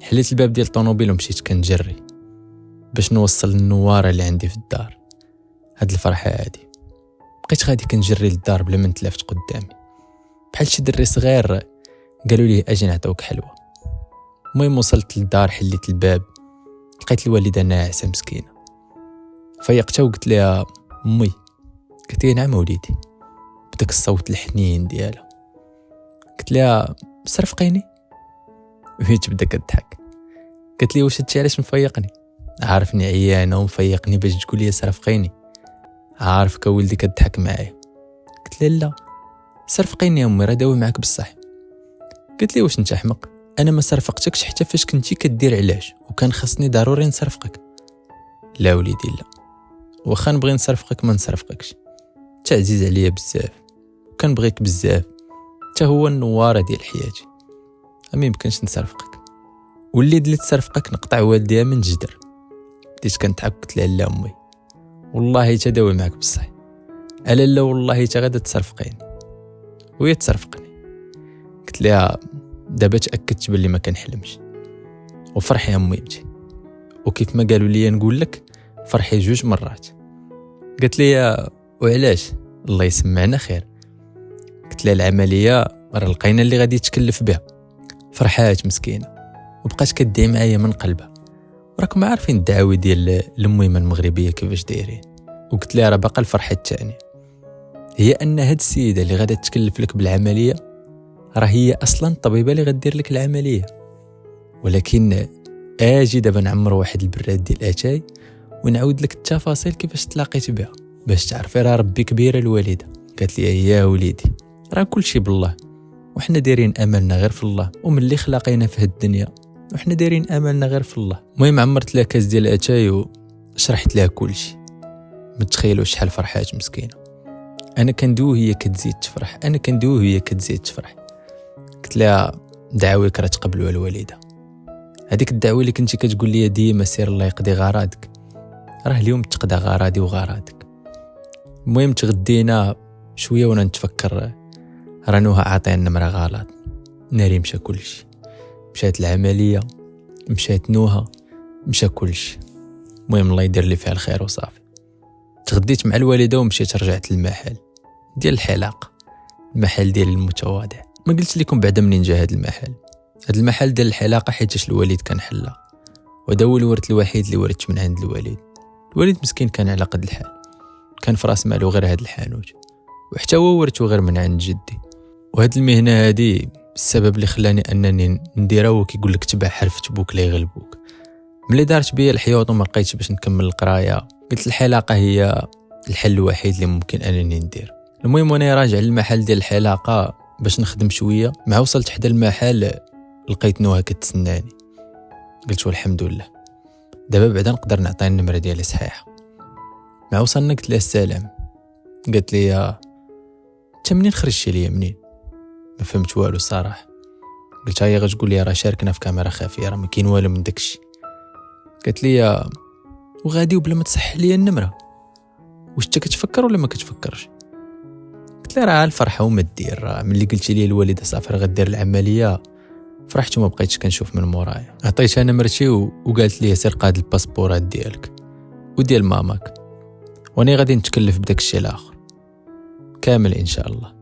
حليت الباب ديال الطوموبيل ومشيت كنجري باش نوصل النواره اللي عندي في الدار. هاد الفرحه هادي بقيت غادي كنجري للدار بلا ما نتلافت قدامي، بحال شي دري صغير قالوا لي اجي نعطيوك حلوه. المهم وصلت للدار، حليت الباب، لقيت الوالده ناعسه مسكينه. فيقتها وقلت لها امي. قالت لي نعم وليدي، بداك الصوت الحنين ديالها. قلت لها صرفقيني، وهي تبدا كتضحك. قالت لي واش هادشي علاش مفيقني؟ عارفني عيانه ومفيقني باش تقول لي صرفقيني؟ عارفك ولدي كتضحك معايا. قلت لها لا صرفقيني يا امي، راه داوي معاك بصح. قلت لي واش انت احمق؟ انا ما صرفقتكش حتى فاش كنتي كدير علاج وكان خاصني ضروري نصرفقك. لا وليدي لا، واخا نبغي نصرفقك ما نصرفقكش، انت عزيز عليا بزاف وكنبغيك بزاف، حتى هو النواره ديال حياتي، ما يمكنش نصرفقك. واللي دلت صرفقك نقطع والديها من جدر. بديت كنضحك قلت لها لا امي والله تداوي معك بصح، الا لا والله تا غادا تصرفقيني. وهي تصرفقني. قلت لها دابا تاكدت باللي ما كنحلمش، وفرحي يا امي بنتي، وكيف ما قالوا لي نقول لك فرحي 2 مرات. قالت لي وعلاش؟ الله يسمعنا خير. قلت لها العمليه راه لقينا اللي غادي يتكلف بها. فرحات مسكينه، وبقات كدعي معايا من قلبها. وراكم عارفين الدعاوي ديال الأميمة المغربية كيفاش دايرين. وقلت لها راه باقا الفرحة الثانية، هي أن هاد السيدة اللي غادا تكلف لك بالعملية راه هي أصلا الطبيبة اللي غدير لك العملية، ولكن اجي دابا نعمر واحد البراد ديال اتاي ونعاود لك التفاصيل كيفاش تلاقيت بها باش تعرفي راه ربي كبيره الوالده. قالت لي يا وليدي راه كلشي بالله، وحنا دايرين املنا غير في الله، وملي خلقينا في هاد الدنيا وحنا دايرين املنا غير في الله. المهم عمرت لها كاس ديال اتاي وشرحت لها كلشي. ما تخيلوش شحال فرحات مسكينه. انا كندوي هي كتزيد تفرح، انا كندوي هي كتزيد تفرح. قلت لها دعاويك راه تقبلوا الوالده، هذيك الدعوه اللي كنتي كتقول لي ديما سير الله يقضي غرادك راه اليوم تقضى غرادي وغرادك. المهم تغدينا شويه وانا نتفكر راه نوها عاطينا النمره غلط. ناري مشى كلشي، مشات العمليه، مشات نوها، مشى كلشي. المهم الله يدير لي فيها الخير وصافي. تغديت مع الوالده ومشيت رجعت للمحل ديال الحلاقه، المحل ديال المتواضع. ما قلت لكم بعدا منين جا هذا المحل. هذا المحل ديال الحلاقه حيتاش الوالد كان حلا، وهذا هو الورث الوحيد اللي ورثت من عند الوالد. الوالد مسكين كان على قد الحال، كان في راس مالو غير هذا الحانوت، وحتى هو ورثته غير من عند جدي. وهاد المهنه هذه السبب اللي خلاني انني نديرها هو كيقول لك تبع حرفة بوك لا يغلبوك. ملي دارت بيا الحيوط وما لقيتش باش نكمل القرايه، قلت الحلاقه هي الحل الوحيد اللي ممكن انني ندير. المهم وانا راجع للمحل ديال الحلاقه باش نخدم شويه، مع وصلت حدا المحل لقيت نوها كتسناني. قلت والحمد لله دابا بعدا نقدر نعطي النمره ديالي صحيحه. مع وصلنا قلت لها السلام. قالت لي انت منين خرجتي ليا منين؟ ما فهمت والو الصراحه. قلت هي غتقول لي راه شاركنا في كاميرا خفيه راه ما كاين والو من داكشي. قالت لي وغادي وبلا ما تصح ليا النمره، واش انت كتفكر ولا ما كتفكرش؟ قلت لها راه الفرحه وما دير، راه ملي قلتي لي الوالده صافي راه غدير العمليه فرحت وما بقيتش كنشوف من مورايا. عطيتها نمرتي وقالت لي سير قاد الباسبورات ديالك وديال ماماك، وانا غادي نتكلف بداك الشيء الاخر كامل ان شاء الله.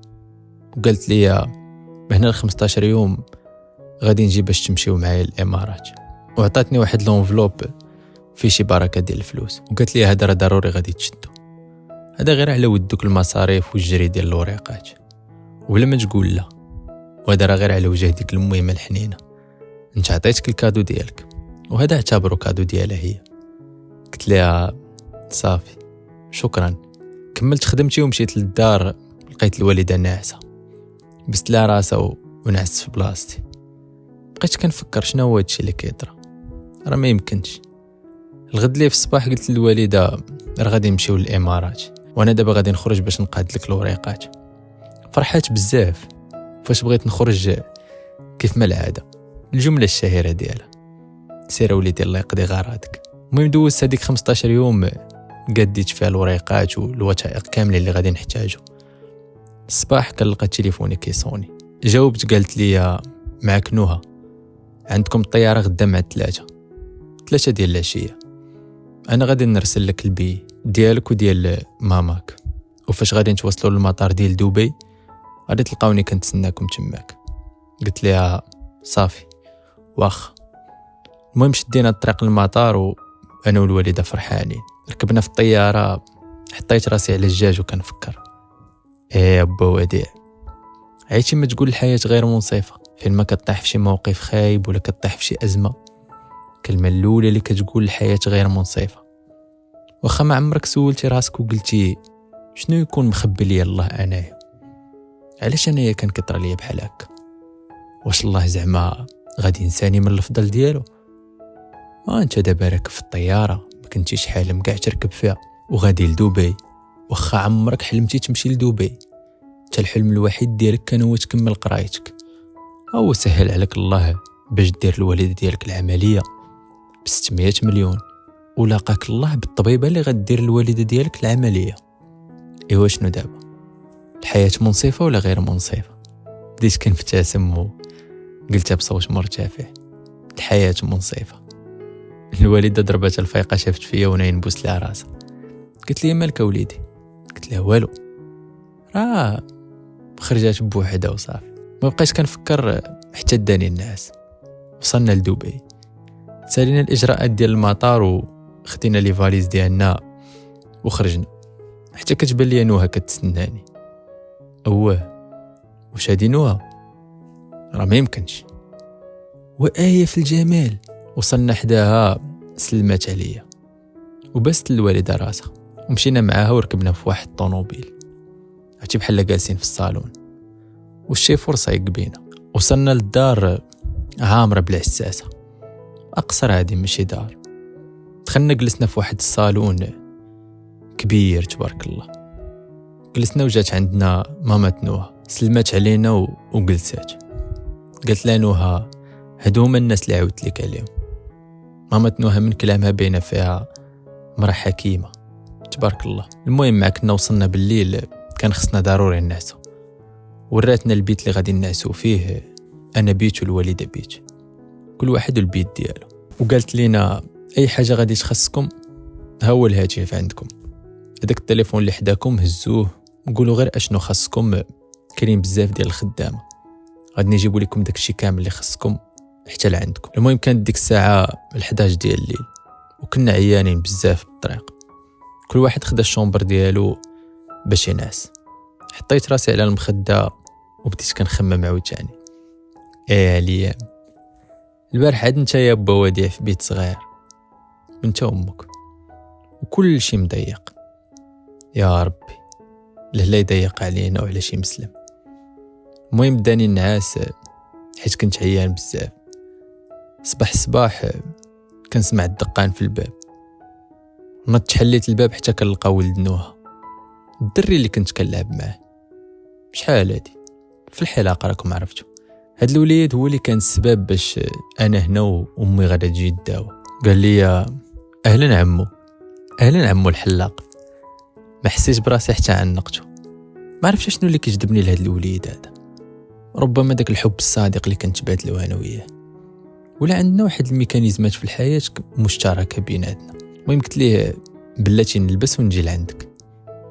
وقالت لي هنا 15 يوم غادي نجي باش تمشيو معايا الامارات، وعطاتني واحد لونفلوب فيه شي بركه ديال الفلوس، وقالت لي هذا راه ضروري غادي تشدو، هذا غير على ودك المصاريف والجري ديال الوريقات وبلا ما تقول لا، وهذا راه غير على وجه ديك المهمه الحنينه. انت عطيتك الكادو ديالك وهذا اعتبره كادو ديالها هي. قلت لها صافي شكرا. كملت خدمتي ومشيت للدار، لقيت الوالده ناعسه، بست لها راسها ونعست في بلاصتي. بقيت كنفكر شنو هو هادشي اللي كيطرا، راه ما يمكنش. الغد لي في الصباح قلت للوالده راه غادي نمشيو للامارات، وانا دابا غادي نخرج باش نقاد لك الوريقات. فرحات بزاف فاش بغيت نخرج كيف ما العاده، الجمله الشهيره ديالها سير وليدي الله يقضي غرادك. المهم دوزت هذيك 15 يوم قديت فيها الوريقات والوثائق كامله اللي غادي نحتاجو. الصباح كنلقى تليفوني كيصوني، جاوبت قالت لي معك نوها، عندكم الطياره غدا مع 3 ديال العشيه، انا غادي نرسل لك البي ديالك وديال ماماك، وفاش غادي نتوصلوا للمطار ديال دبي غادي تلقاوني كنتسناكم تماك. قلت لها صافي واخ. المهم شدينا الطريق للمطار وانا والوالده فرحانين. ركبنا في الطياره، حطيت راسي على الجاج وكنفكر يا با وديع، عيتي ما تقول الحياه غير منصفه، فين ما كطيح في شي موقف خايب ولا كطيح في شي ازمه، الكلمه الاولى اللي كتقول الحياه غير منصفه. واخا ما عمرك سولتي راسك وقلتي شنو يكون مخبي لي الله انايا، علاش انايا كان كطرى ليا بحال هكا؟ واش الله زعما غادي ينساني من الفضل ديالو؟ ما انت دابا راكب في الطياره ما كنتيش حالم كاع تركب فيها وغادي لدبي، واخا عمرك حلمتي تمشي لدبي، حتى الحلم الوحيد ديالك كان هو تكمل قرايتك. او سهل عليك الله باش دير الوالده ديالك العمليه ب 600 مليون، ولاقاك الله بالطبيبه اللي غدير الوالده ديالك العمليه. ايوا شنو دابا؟ الحياه منصفه ولا غير منصفه؟ بديت كنبتسم وقلتها بصوت مرتفع الحياه منصفه. الوالده ضربات الفيقه، شافت فيا وانا نبوس لها راسها. قلت لي مالك وليدي؟ قلت لها والو، راه خرجات بوحدها وصافي. ما بقيتش كنفكر حتى داني الناس. وصلنا لدبي، سالينا الاجراءات ديال المطار وخدينا لي فاليز ديالنا وخرجنا، حتى كتبان لي نوها كتسناني. واش هادي نوها؟ راه ما يمكنش. وآية في الجمال. وصلنا حداها، سلمات عليا وبست الوالده راسها، ومشينا معاها وركبنا في واحد الطوموبيل، عرفتي بحال جالسين في الصالون، والشيفور صايق بينا. وصلنا للدار عامره بالعساسه، اقصر هادي ماشي دار. دخلنا جلسنا في واحد الصالون كبير تبارك الله. جلسنا وجات عندنا ماما نوها، سلمات علينا وجلسات. قالت لها نوها هادو هما الناس اللي عاودت لك عليهم. ماما نوها من كلامها باينه فيها مرا حكيمه تبارك الله. المهم مع كنا وصلنا بالليل، كان خصنا ضروري نعسو، وراتنا البيت اللي غادي نعسو فيه، انا بيت والوالده بيت، كل واحد والبيت ديالو. وقالت لينا اي حاجه غادي تخصكم ها هو الهاتف عندكم، هذاك التليفون اللي حداكم هزوه وقولوا غير اشنو خاصكم، كاين بزاف ديال الخدامه غادي نجيبوا لكم داكشي كامل اللي خاصكم حتى لعندكم. المهم كانت ديك الساعه 11 ديال الليل، وكنا عيانين بزاف بالطريق، كل واحد خدا الشومبر ديالو باش ينعس. حطيت راسي على المخده وبديت كنخمم عاوتاني. الايام البارح عاد انت يا با وديع في بيت صغير وانت امك وكل شي مضيق، يا ربي لا يضيق علينا وعلى شي مسلم. المهم داني النعاس حيت كنت عيان بزاف. صباح كنسمع الدقان في الباب، نط حليت الباب حتى كنلقى ولد نوها، الدري اللي كنت كنلعب معاه. شحال هادي في الحلاقه راكم عرفتوا. هاد الوليد هو اللي كان السبب باش انا هنا وامي غادا تجي الدواء. قال لي اهلا عمو، اهلا عمو الحلاق. ما حسيت براسي حتى عنقته. ما عرفتش شنو اللي كيجذبني لهاد الوليد هذا، ربما داك الحب الصادق اللي كنت بادلو انا وياه، ولا عندنا واحد الميكانيزمات في الحياه مشتركه بيناتنا. المهم قلت ليه بلاتي نلبس ونجي لعندك،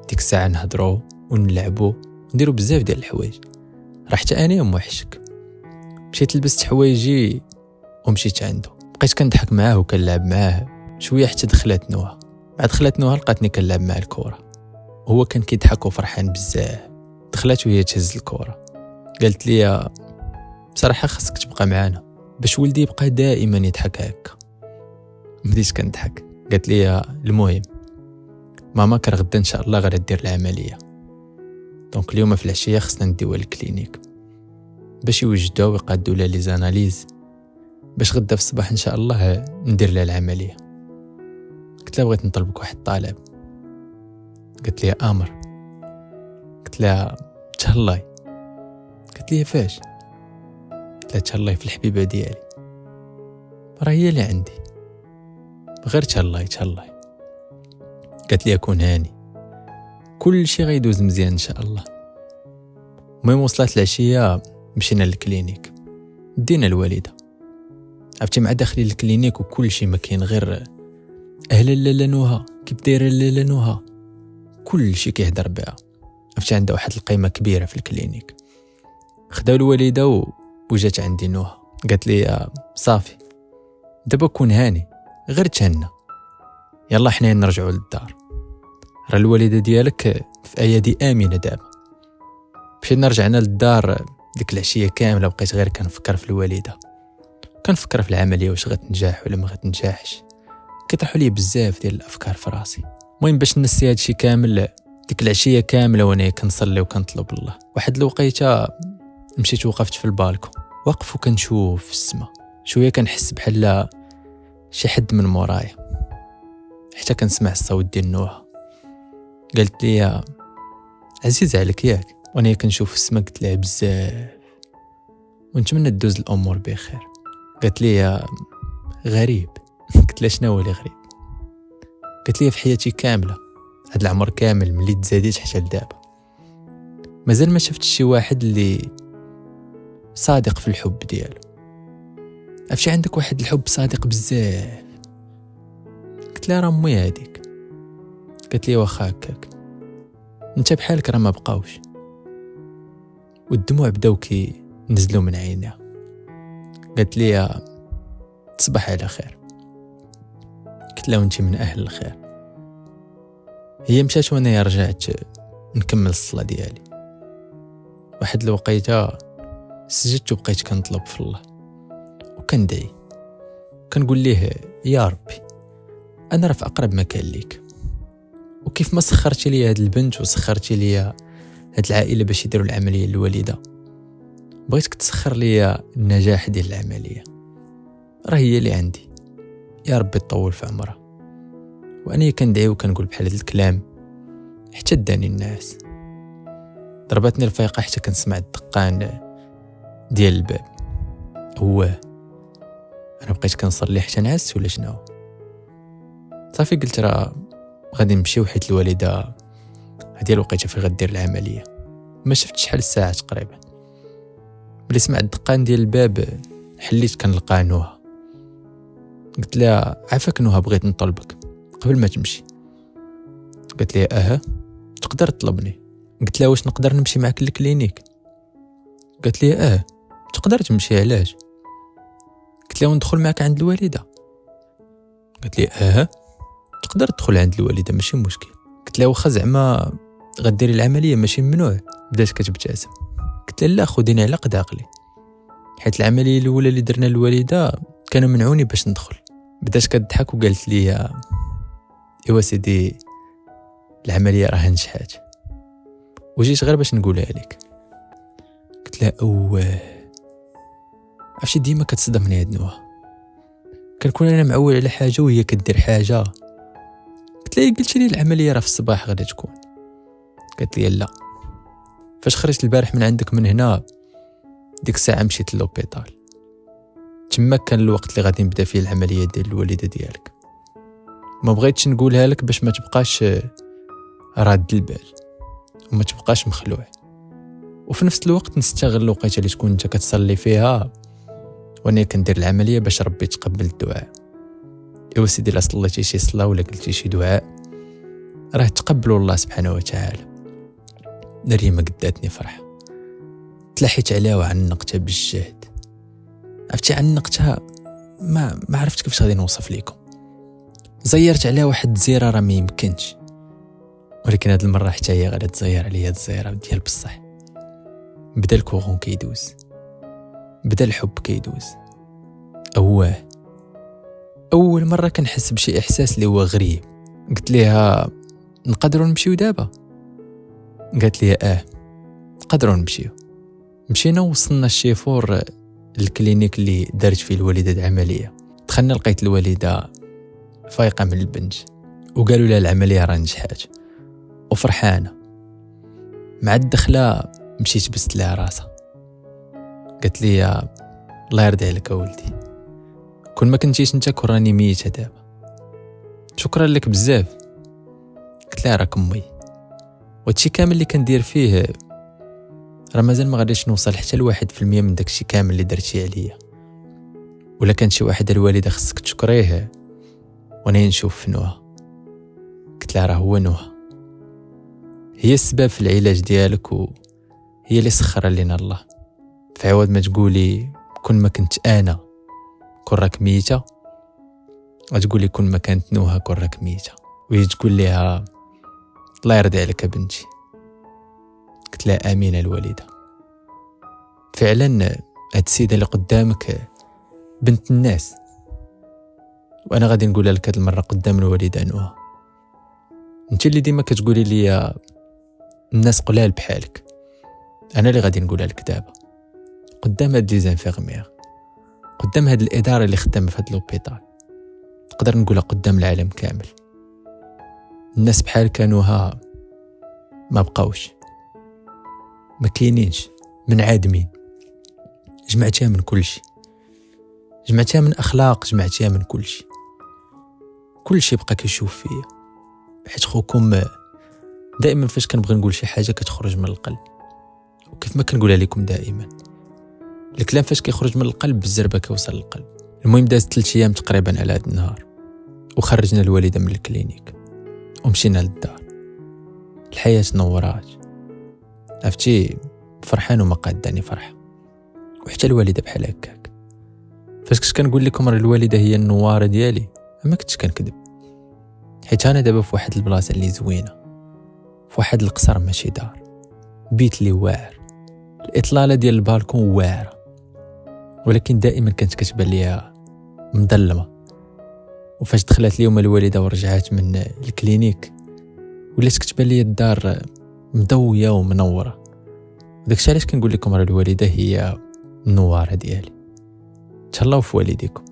ديك الساعه نهضروا ونلعبوا نديروا بزاف ديال الحوايج. رحت انا وموحشك، مشيت لبست حوايجي ومشيت عنده، بقيت كنضحك معاه وكنلعب معاه شويه حتى دخلت نوها. بعد دخلت نوها لقاتني كنلعب مع الكره، هو كان كيضحك وفرحان بزاف. دخلت وهي تهز الكره، قالت لي بصراحه خاصك تبقى معانا باش ولدي يبقى دائما يضحك هكا. بديت كنضحك. قالت لي المهم ماما كان غدا ان شاء الله غادا دير العمليه، دونك اليوم في العشيه خصنا نديوها للكلينيك باش يوجدوها ويقادوا لها لي زاناليز باش غدا في الصباح ان شاء الله ندير لها العمليه. قلت لها بغيت نطلبك واحد الطلب. قالت لي امر. قلت لها تهلاي. قالت لي فاش؟ قلت لها تهلاي في الحبيبه ديالي، راه هي اللي عندي، غير تهلاي. قالت لي كون هاني، كل شيء غيدوز مزيان ان شاء الله. المهم وصلت العشيه، مشينا للكلينيك، دينا الوالده. عرفتي مع داخلين الكلينيك وكل شيء ما كاين غير اهلا لاله نوها، كيف دايره لاله نوها، كل شيء كيهضر بها. عرفتي عندها واحد القيمه كبيره في الكلينيك. خداو الوالده وجات عندي نوها، قالت لي صافي دابا كون هاني، غير تهنى، يلا حنا نرجعوا للدار، راه الوالده ديالك في ايادي امنه دابا. مشينا رجعنا للدار. ديك العشيه كامله بقيت غير كنفكر في الوالده، كنفكر في العمليه واش غتنجح ولا ما غتنجحش. كيطرحوا لي بزاف ديال الافكار في راسي. المهم باش نسي هادشي كامل، ديك العشيه كامله وانا كنصلي وكنطلب الله. واحد الوقيته مشيت وقفت في البالكون، واقف وكنشوف في السماء، شويه كنحس بحال شي حد من مورايا، حتى كنسمع الصوت ديال نوها. قالت لي عزيز عليك ياك؟ وانا كنشوف في السماء قلت لها بزاف، ونتمنى تدوز الامور بخير. قالت لي غريب. قلت لها شنو هو اللي غريب؟ قالت لي في حياتي كامله، هاد العمر كامل ملي تزاديت حتى لدابا مازال ما شفتش شي واحد اللي صادق في الحب ديالو. عرفتي عندك واحد الحب صادق بزاف. قلت لها راه امي هذيك. قالت لي واخا هكاك، انت بحالك راه ما بقاوش. والدموع بداو نزلوا من عينيها. قالت لي تصبح على خير. قلت لها وانتي من أهل الخير. هي مشات وانا رجعت نكمل الصلاة ديالي. واحد الوقيته سجدت وبقيت كنطلب في الله وكندعي، كنقول ليه يا ربي انا راه في اقرب مكان ليك، وكيف ما سخرتي لي هاد البنت وسخرتي لي هاد العائله باش يديروا العمليه للوالده، بغيتك تسخر لي النجاح ديال العمليه، راه هي اللي عندي، يا ربي تطول في عمرها. وانا كندعي وكنقول بحال هاد الكلام حتى داني الناس. ضربتني الفيقه حتى كنسمع الدقان ديال الباب. هو انا بقيت كنصلي حتى نعست ولا شنو؟ صافي قلت راه غادي نمشي حيت الوالده هادي الوقيته فين غدير العمليه. ما شفتش شحال الساعه تقريبا، ملي سمعت الدقان ديال الباب حليت كنلقى نوها. قلت لها عافاك نوها، بغيت نطلبك قبل ما تمشي. قالت لي تقدر تطلبني؟ قلت لها واش نقدر نمشي معك للكلينيك؟ قالت لي تقدر تمشي، علاش؟ قلت لها وندخل معك عند الوالده؟ قالت لي تقدر تدخل عند الوالده ماشي مشكل. قلت لها واخا زعما غديري العمليه ماشي ممنوع؟ بدات كتبتسم. قلت لها لا خذيني على قد عقلي، حيت العمليه الاولى اللي درنا للوالده كانوا منعوني باش ندخل. بدات كتضحك وقالت لي ايوا سيدي العمليه راه نجحات وجيت غير باش نقولها لك. قلت لها عرفتي ديما كتصدمني هاد نوع، كنكون انا معول على حاجه وهي كدير حاجه. قلت لها قلتي لي العمليه راه في الصباح غادي تكون. قالت لي لا، فاش خرجت البارح من عندك من هنا ديك الساعه مشيت للوبيطال، تما كان الوقت اللي غادي نبدا فيه العمليه ديال الوالده ديالك. ما بغيتش نقولها لك باش ما تبقاش راد البال وما تبقاش مخلوع، وفي نفس الوقت نستغل الوقيته اللي تكون انت كتصلي فيها وانا كندير العمليه باش ربي يتقبل الدعاء. ايوا سيدي لا صليتي شي صلاه ولا قلتي شي دعاء راه تقبلوا الله سبحانه وتعالى. دري ما قداتني فرحه، تلحيت عليها وعنقتها بالجهد. عرفتي عنقتها ما عرفت كيفاش غادي نوصف لكم. زيرت عليها واحد الزيره راه ما يمكنش، ولكن هاد المره حتى هي غادي تزير عليا الزيره ديال بصح. بدا الكوغون كيدوز، بدا الحب كيدوز. اول مره كنحس بشي احساس اللي هو غريب. قلت ليها نقدروا نمشيو دابا؟ قالت لي نقدروا نمشيو. مشينا ووصلنا الشيفور الكلينيك اللي دارت فيه الوالده العمليه. دخلنا لقيت الوالده فايقه من البنج وقالوا لها العمليه راه نجحات وفرحانه. مع الدخله مشيت بست لها راسها. قالت لي الله يرضي عليك ولدي، كون ما كنتيش انت كون راني ميته دابا، شكرا لك بزاف. قلت لها راك امي، وهادشي كامل اللي كندير فيه راه مازال ما غاديش نوصل حتى ل1% من داكشي كامل اللي درتي عليا، ولا كان شي واحد الوالده خصك تشكريه وانا نشوف في نوها. قلت لها راه هو نوها هي السبب في العلاج ديالك وهي اللي سخر لنا الله. في عوض ما تقولي كون ما كنت انا كون راك ميته، غتقولي كون ما كانت نوها كون راك ميته. وهي تقول لها الله يرضي عليك بنتي. قلت لها امين الوالده. فعلا هاد السيده اللي قدامك بنت الناس، وانا غادي نقولها لك هاد المره قدام الوالده نوها. انت اللي ديما كتقولي لي الناس قلال بحالك، انا اللي غادي نقولها لك دابا قدام هاد لي زانفيرمير، قدام هاد الاداره اللي خدامه في هاد لوبيطال، نقدر نقولها قدام العالم كامل. الناس بحال كانوها ما بقاوش، ما كاينينش، من عادمين. جمعتها من كل شيء، جمعتها من اخلاق، جمعتها من كل شيء بقى كيشوف فيا. حيت خوكم دائما فاش كنبغي نقول شي حاجه كتخرج من القلب، وكيف ما كنقولها لكم دائما الكلام فاش كيخرج من القلب بالزربه كيوصل للقلب. المهم دازت 3 ايام تقريبا على هذا النهار، وخرجنا الوالده من الكلينيك ومشينا للدار. الحياه نورات، عرفتي فرحان وما قاداني فرحه، وحتى الوالده بحال هكاك. فاش كنت كنقول لكم راه الوالده هي النواره ديالي ما كنتش كنكذب، حيت انا دابا في واحد البلاصه اللي زوينه، في واحد القصر ماشي دار، بيت اللي واعر، الاطلاله ديال البالكون واعره، ولكن دائما كانت كتبان ليا مظلمه. وفاش دخلت اليوم الوالده ورجعت من الكلينيك ولات كتبان ليا الدار مضويه ومنوره. داكشي علاش كنقول لكم راه الوالده هي النواره ديالي. تهلاو في والديكم،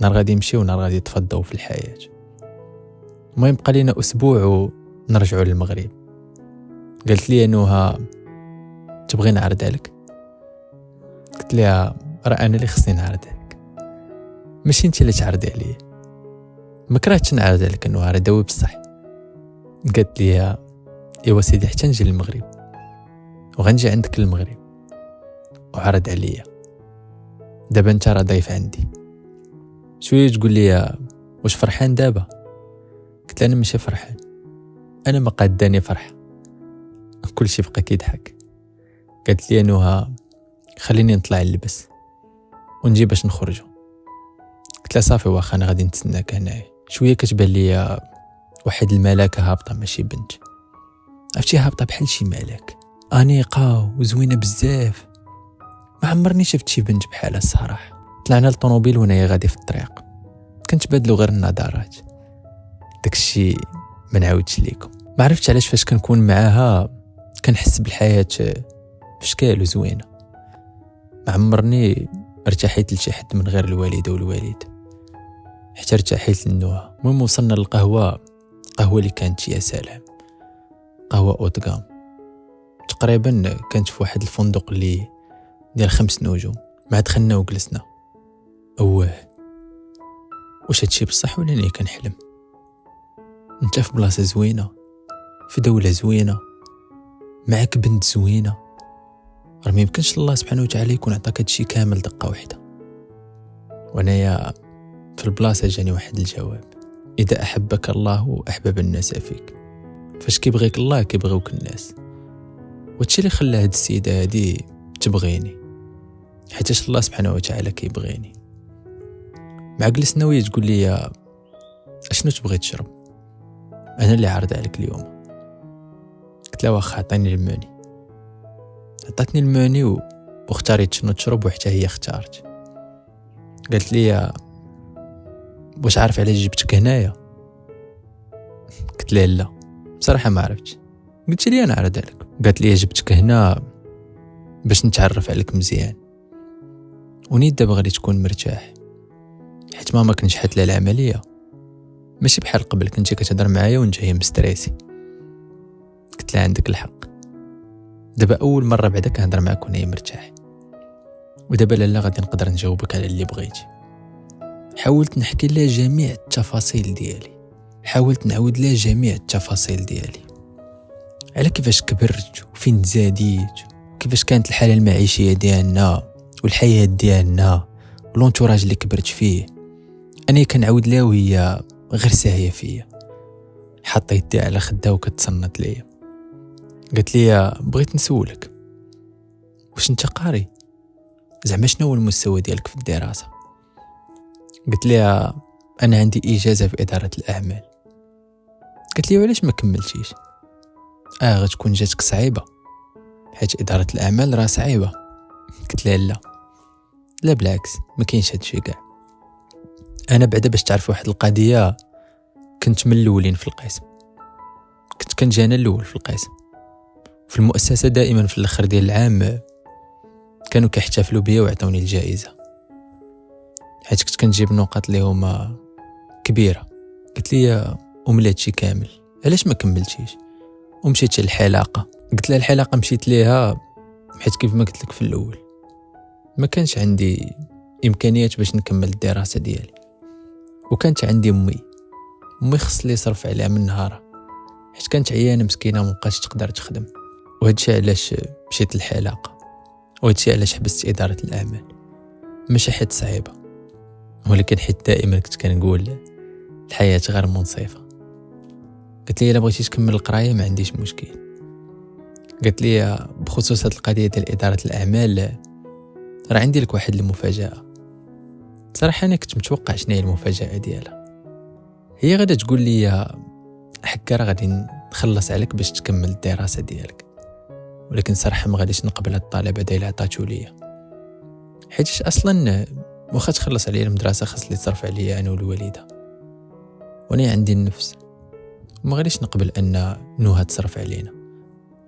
نهار غادي يمشيو ونهار غادي يتفضوا في الحياه. المهم بقى لينا اسبوع ونرجعوا للمغرب. قالت لي انها تبغي نعرض عليك. قلت لها راه انا اللي خصني نعرض عليك، ماشي انت اللي تعرضي عليا. ما كرهتش نعرض عليك انه راه داوي بصح. قالت لي ايوا سيدي حتى نجي للمغرب وغنجي عندك للمغرب وعرض عليا. دابا انت راه ضيف عندي، شويه تقول لي واش فرحان دابا؟ قلت لها انا ماشي فرحان، انا ما قاداني فرحه، كل شيء بقى كيضحك. قالت لي انها خليني نطلع نلبس ونجي باش نخرجوا. قلت لها صافي واخا انا غادي نتسناك هنايا. شويه كتبان لي واحد الملاكه هابطه ماشي بنت، عرفتي هابطه بحال شي ملاك انيقه وزوينه بزاف. ما عمرني شفت شي بنت بحالها الصراحه. طلعنا للطوموبيل ونايا غادي في الطريق، كنتبادلوا غير النظرات. داكشي ما نعاودش ليكم. ما عرفتش علاش فاش كنكون معاها كنحس بالحياه في شكال وزوينه. ما عمرني ارتحيت لشي حد من غير الوالده والوالد، حتى ارتحيت للنوها. المهم وصلنا للقهوه اللي كانت يا سلام، قهوه اوتغام تقريبا. كانت في واحد الفندق اللي ديال 5 نجوم. ما دخلنا وجلسنا. واش هادشي بصح ولا انا كنحلم؟ انت في بلاصه زوينه، في دوله زوينه، معك بنت زوينه، راه ما يمكنش الله سبحانه وتعالى يكون عطاك هادشي كامل دقه واحده. وانايا في البلاصه جاني واحد الجواب: اذا احبك الله احبب الناس فيك. فاش كيبغيك الله كيبغيوك الناس. وهادشي اللي خلى هاد السيده هادي تبغيني، حيتاش الله سبحانه وتعالى كيبغيني. مع جلسنا وهي تقول لي اشنو تبغي تشرب؟ انا اللي عارض عليك اليوم. قلت لها واخا عطيني الموني. عطاتني الموني واختاريت شنو تشرب وحتى هي اختارت. قالت لي واش عارف علاش جبتك هنايا؟ قلت لها لا بصراحه ما عرفتش. قلت لي انا عارض عليك. قالت لي جبتك هنا باش نتعرف عليك مزيان، ونيت دابا غادي تكون مرتاح، حيت ماما كنجحت لها العمليه ماشي بحال قبل. كنتي كتهضر معايا وانت جاي مستريسي. قلت لها عندك الحق، دابا اول مره بعدا كنهضر معاك وانا مرتاح، ودابا لالا غادي نقدر نجاوبك على اللي بغيتي. حاولت نحكي لها جميع التفاصيل ديالي، حاولت نعاود لها جميع التفاصيل ديالي على كيفاش كبرت وفين زاديت، كيفاش كانت الحاله المعيشيه ديالنا والحياه ديالنا والونتوراج اللي كبرت فيه. انا كنعاود لها وهي غير ساهيه فيا، حاطه يدي على خدها وكتصنت ليا. قالت لي بغيت نسولك واش انت قاري؟ زعما شنو هو المستوى ديالك في الدراسه؟ قلت لها انا عندي اجازه في اداره الاعمال. قالت لي وعلاش ما كملتيش؟ غتكون جاتك صعيبه حيت اداره الاعمال راه صعيبه. قلت لها لا بالعكس ما كاينش هادشي كاع. انا بعدا باش تعرف واحد القضيه، كنت من الاولين في القسم، كنت كنجي انا الاول في القسم. في المؤسسه دائما في الاخر ديال العام كانوا كيحتفلوا بيا وعطوني الجائزه، حيت كنت كنجيب نقاط اللي هما كبيره. قلت لي ام هادشي كامل علاش ما كملتيش؟ ومشيت للحلاقه. قلت لها الحلاقه مشيت ليها حيت كيف ما قلت لك في الاول ما كانش عندي امكانيات باش نكمل الدراسه ديالي، وكانت عندي امي خص لي يصرف عليها من نهارها حيت كانت عيانه مسكينه ومابقاش تقدر تخدم. وهادشي علاش مشيت للحلاقه، وهادشي علاش حبست اداره الاعمال. ماشي حيت صعيبه، ولكن حيت دائما كنت كنقول الحياه غير منصفه. قلت لي الا بغيتي تكمل القرايه ما عنديش مشكل. قالت لي بخصوص هاد القضيه ديال اداره الاعمال راه عندي لك واحد المفاجاه. صراحه انا كنت متوقع شنو هي المفاجاه ديالها. هي غادا تقول لي حكا راه غادي نخلص عليك باش تكمل الدراسه ديالك، ولكن صراحه ما غاديش نقبل هاد الطلب هذا اللي عطاتو ليا، حيت اصلا واخا تخلص عليا المدرسه خاص لي تصرف عليا انا والوالده، وانا عندي النفس وما غاديش نقبل ان نوها تصرف علينا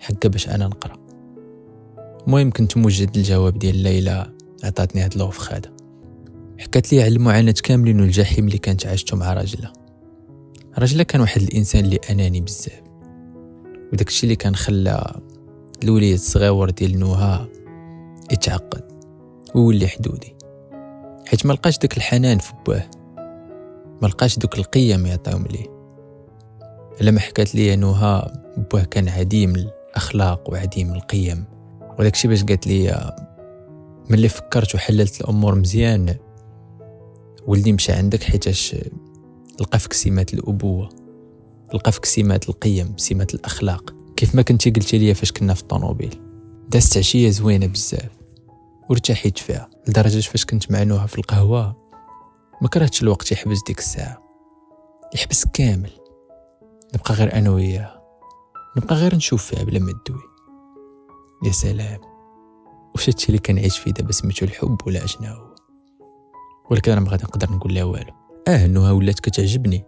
حقا باش انا نقرا. المهم كنت موجد الجواب ديال ليلى، عطاتني هاد لوفر هذا، حكات لي على المعاناه كاملين والجحيم اللي كانت عاشته مع راجلها كان واحد الانسان اللي اناني بزاف، وداك الشيء اللي كان خلى الوليد الصغير ديال نوها يتعقد ويولي حدودي، حيت ما لقاش داك الحنان في باه، ما لقاش دوك القيم يعطيهم ليه. لما حكات لي نوها باه كان عديم الاخلاق وعديم القيم، وداك الشيء باش قالت لي ملي فكرت وحللت الامور مزيان ولدي مشى عندك حيتاش لقى فيك سمات الابوه، لقى فيك سمات القيم، سمات الاخلاق، كيف ما كنتي قلتي لي فاش كنا في الطوموبيل. دازت عشيه زوينه بزاف وارتحيت فيها لدرجه فاش كنت مع نوها في القهوه ما كرهتش الوقت يحبس ديك الساعه، يحبس كامل، نبقى غير انا وياها، نبقى غير نشوف فيها بلا ما تدوي. يا سلام، واش هادشي اللي كنعيش فيه دابا سميتو الحب ولا اشنا هو؟ ولكن انا ما غادي نقدر نقول لها والو. نوها ولات كتعجبني،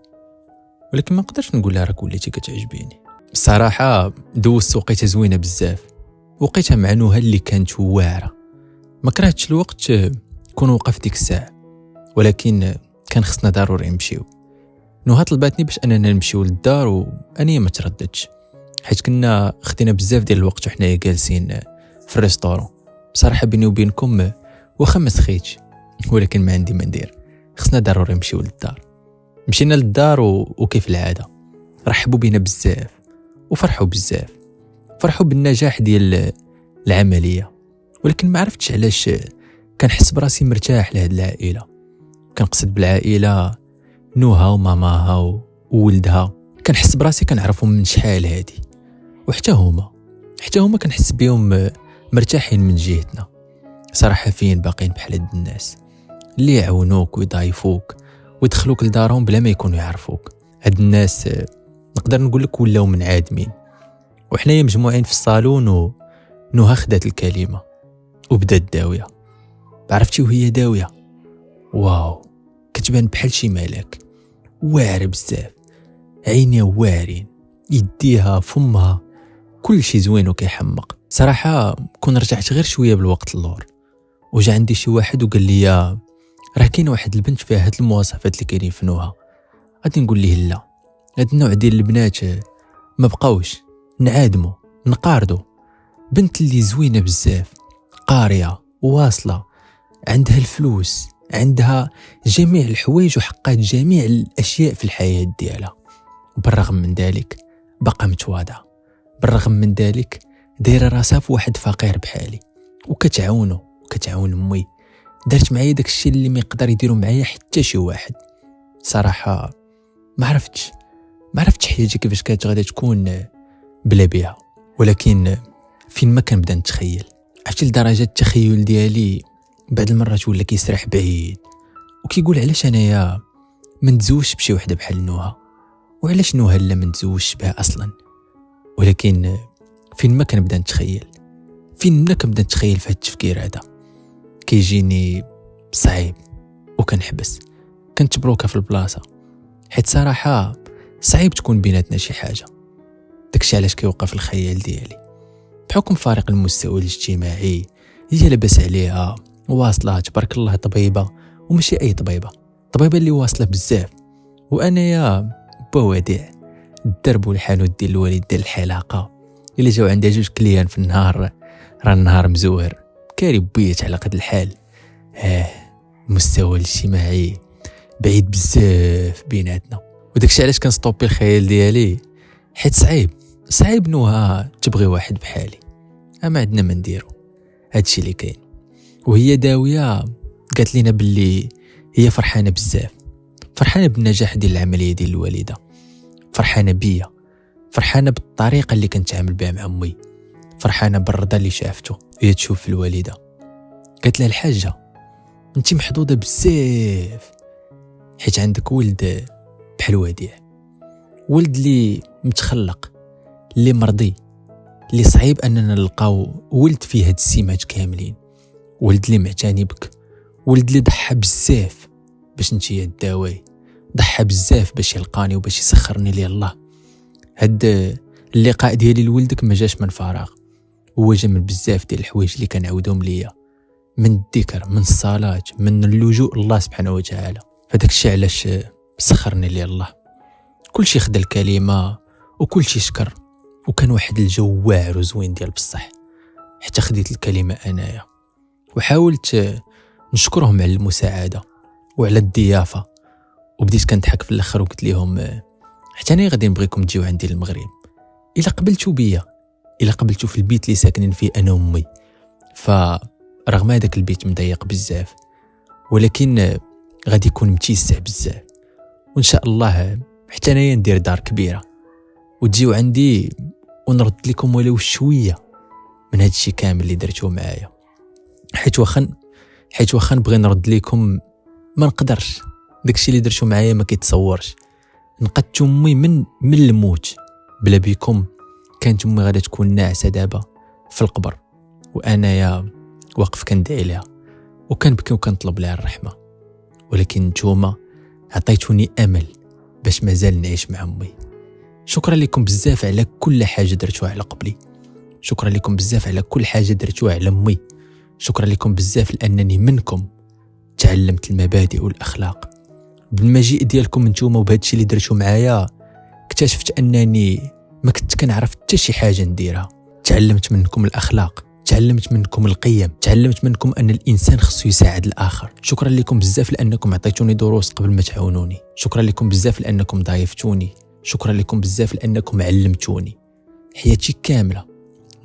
ولكن ما نقدرش نقول لها راك وليتي كتعجبيني. الصراحه دوزت وقيته زوينه بزاف، وقيتها مع نوها اللي كانت واعره، ما كرهتش الوقت كون وقف ديك الساعه، ولكن كان خصنا ضروري نمشيو. نوها طلباتني باش اننا نمشيو للدار واني ما ترددتش، حيت كنا خدينا بزاف ديال الوقت وحنا جالسين في الريستورون. بصراحه بيني وبينكم واخا ما سخيتش، ولكن ما عندي ما ندير، خصنا ضروري نمشيو للدار. مشينا للدار وكيف العاده رحبوا بينا بزاف وفرحوا بزاف، فرحوا بالنجاح ديال العمليه، ولكن ما عرفتش علاش كنحس براسي مرتاح لهاد العائله. كنقصد بالعائله نوها وماماها وولدها، كنحس براسي كنعرفهم من شحال هادي، وحتى هما كنحس بهم مرتاحين من جهتنا. صراحه فين باقين بحال هاد الناس اللي يعاونوك ويضايفوك ويدخلوك لدارهم بلا ما يكونوا يعرفوك. هاد الناس نقدر نقول لك ولاو من عادمين، وحنايا مجموعين في الصالون ونوها خدات الكلمه وبدات داويه. عرفتي وهي داويه واو، كتبان بحال شي ملاك، واعره بزاف، عينيها واعرين، يديها فمها كل شي زوين وكيحمق. صراحه كون رجعت غير شويه بالوقت اللور وجا عندي شي واحد وقال لي راه كاين واحد البنت فيها هاد المواصفات اللي كاينين في نوها، غادي نقول ليه لا. هاد النوع ديال البنات ما بقاوش نعادمو نقاردو. بنت اللي زوينه بزاف، قاريه واصله، عندها الفلوس، عندها جميع الحوايج وحقات جميع الاشياء في الحياه ديالها، وبالرغم من ذلك بقى متواضعه، بالرغم من ذلك دايره راسها في واحد فقير بحالي وكتعاون امي. دارت معايا داك الشيء اللي ما يقدر يديروا معايا حتى شي واحد. صراحه ما عرفتش حياتي كيفاش كانت غادي تكون بلا بيها، ولكن فين ما كنبدا نتخيل، عرفتي لدرجه التخيل ديالي بعد المرات ولا كيسرح بعيد وكيقول علاش انايا ما نتزوجش بشي وحده بحال نوها، وعلاش نوها لا ما نتزوجش بها اصلا. ولكن فين ما كنبدا نتخيل في هاد التفكير هذا كيجيني صعيب وكنحبس، كنتبروكا في البلاصه، حيت صراحه صعيب تكون بيناتنا شي حاجه. داكشي علاش كيوقف الخيال ديالي بحكم فارق المستوى الاجتماعي. هي لاباس عليها واصله تبارك الله، طبيبه، وماشي اي طبيبه اللي واصله بزاف، وانا يا بوادع الدرب والحانوت ديال الوالد ديال الحلاقه اللي جاو عندها 2 كليان في النهار، راه النهار مزور كاري بيت على قد الحال. المستوى الاجتماعي بعيد بزاف بيناتنا، وداكشي علاش كنستوبي الخيال ديالي، حيت صعيب نوها تبغي واحد بحالي. اما عندنا ما نديرو، هادشي اللي كاين. وهي داويه قالت لينا باللي هي فرحانه بزاف، فرحانه بالنجاح ديال العمليه ديال الوالده، فرحانه بيا، فرحانه بالطريقه اللي كنتعامل بها مع امي، فرحانه بالرضا اللي شافته هي تشوف في الوالده. قالت لها الحاجه انت محظوظه بزاف حيت عندك ولد بحال وديع، ولد اللي متخلق، اللي مرضي، اللي صعيب اننا نلقاو ولد فيه هاد السمات كاملين. ولد اللي معتني بك، ولد اللي ضحى بزاف باش نتيا الدواي، ضحى بزاف باش يلقاني وباش يسخرني ليه الله. هاد اللقاء ديالي لولدك ما جاش من فراغ، هو جا من بزاف ديال الحوايج اللي كنعاودهم ليا، من الذكر، من الصلاة، من اللجوء الله سبحانه وتعالى. فداك الشيء علاش سخرني ليه الله. كل شيء خدا الكلمة وكل شيء شكر، وكان واحد الجو واعر وزوين ديال بصح، حتى خديت الكلمة انايا وحاولت نشكرهم على المساعدة وعلى الضيافة، وبديت كنضحك في الاخر وقلت لهم حتى انا غادي نبغيكم تجيو عندي للمغرب الا قبلتوا بيا، الا قبلتوا في البيت اللي ساكنين فيه انا وامي. فرغم هذاك البيت مضيق بزاف ولكن غادي يكون متيسع بزاف، وان شاء الله حتى انايا ندير دار كبيره وتجيو عندي ونرد لكم ولو شويه من هذا الشيء كامل اللي درتوه معايا. حيت واخا نبغي نرد لكم ما نقدرش، داكشي اللي درتو معايا ما كيتصورش. نقدت امي من الموت، بلا بكم كانت امي غادا تكون ناعسه دابا في القبر، وانايا واقف كندعي لها وكنبكي وكنطلب لها الرحمه. ولكن نتوما عطيتوني امل باش مازال نعيش مع امي. شكرا لكم بزاف على كل حاجه درتوها على قبلي، شكرا لكم بزاف على كل حاجه درتوها على امي، شكرا لكم بزاف لانني منكم تعلمت المبادئ والاخلاق. بالمجيء ديالكم نتوما وبهذا الشيء اللي درتو معايا اكتشفت انني ما كنت كنعرف حتى شي حاجه نديرها. تعلمت منكم الاخلاق، تعلمت منكم القيم، تعلمت منكم ان الانسان خصو يساعد الاخر. شكرا لكم بزاف لانكم عطيتوني دروس قبل ما تعاونوني، شكرا لكم بزاف لانكم ضايفتوني، شكرا لكم بزاف لانكم علمتوني. حياتي كامله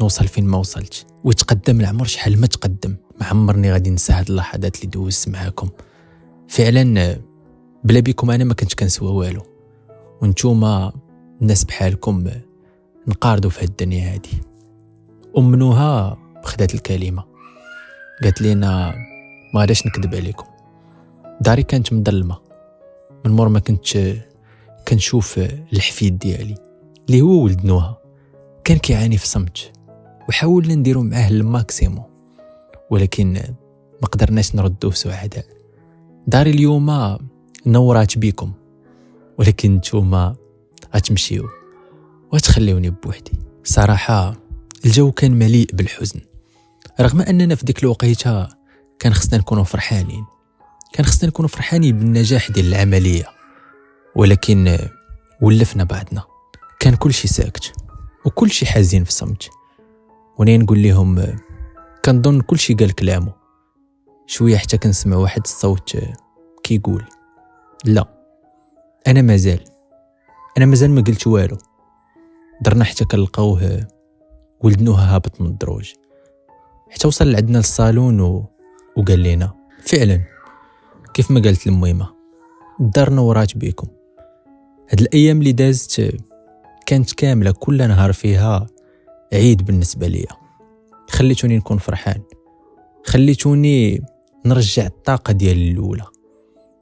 نوصل فين ما وصلت ويتقدم العمر شحال ما تقدم، ما عمرني غادي ننسى هاد اللحظات اللي دوزت معاكم. فعلا بلا بيكم انا ما كنت كنسوى والو، وانتوما الناس بحالكم نقاردوا في هاد الدنيا هادي. امنوها خدات الكلمه، قالت لينا ما غاداش نكذب عليكم، داري كانت مظلمه من مور ما كنت كنشوف الحفيد ديالي اللي هو ولد نوها كان كيعاني في صمت، وحاولنا نديرو معاه الماكسيموم ولكن ما قدرناش نردوه سعداء. داري اليوم نورات بيكم، ولكن نتوما غتمشيو وتخليوني بوحدي. صراحه الجو كان مليء بالحزن، رغم اننا في ديك الوقيته كان خصنا نكونوا فرحانين، بالنجاح ديال العمليه، ولكن ولفنا بعضنا. كان كل شيء ساكت وكل شيء حزين في صمت، وانا نقول لهم كنظن كل شيء قال كلامه. شويه حتى كنسمع واحد الصوت كيقول لا انا مازال ما قلت والو. درنا حتى كنلقاوه ولد نوها هابط من الدروج حتى وصل لعندنا للصالون وقال لنا فعلا كيف ما قالت المهمه الدار نورات بيكم. هاد الايام اللي دازت كانت كامله كل نهار فيها عيد بالنسبه ليا. خليتوني نكون فرحان، خليتوني نرجع الطاقه ديالي الاولى،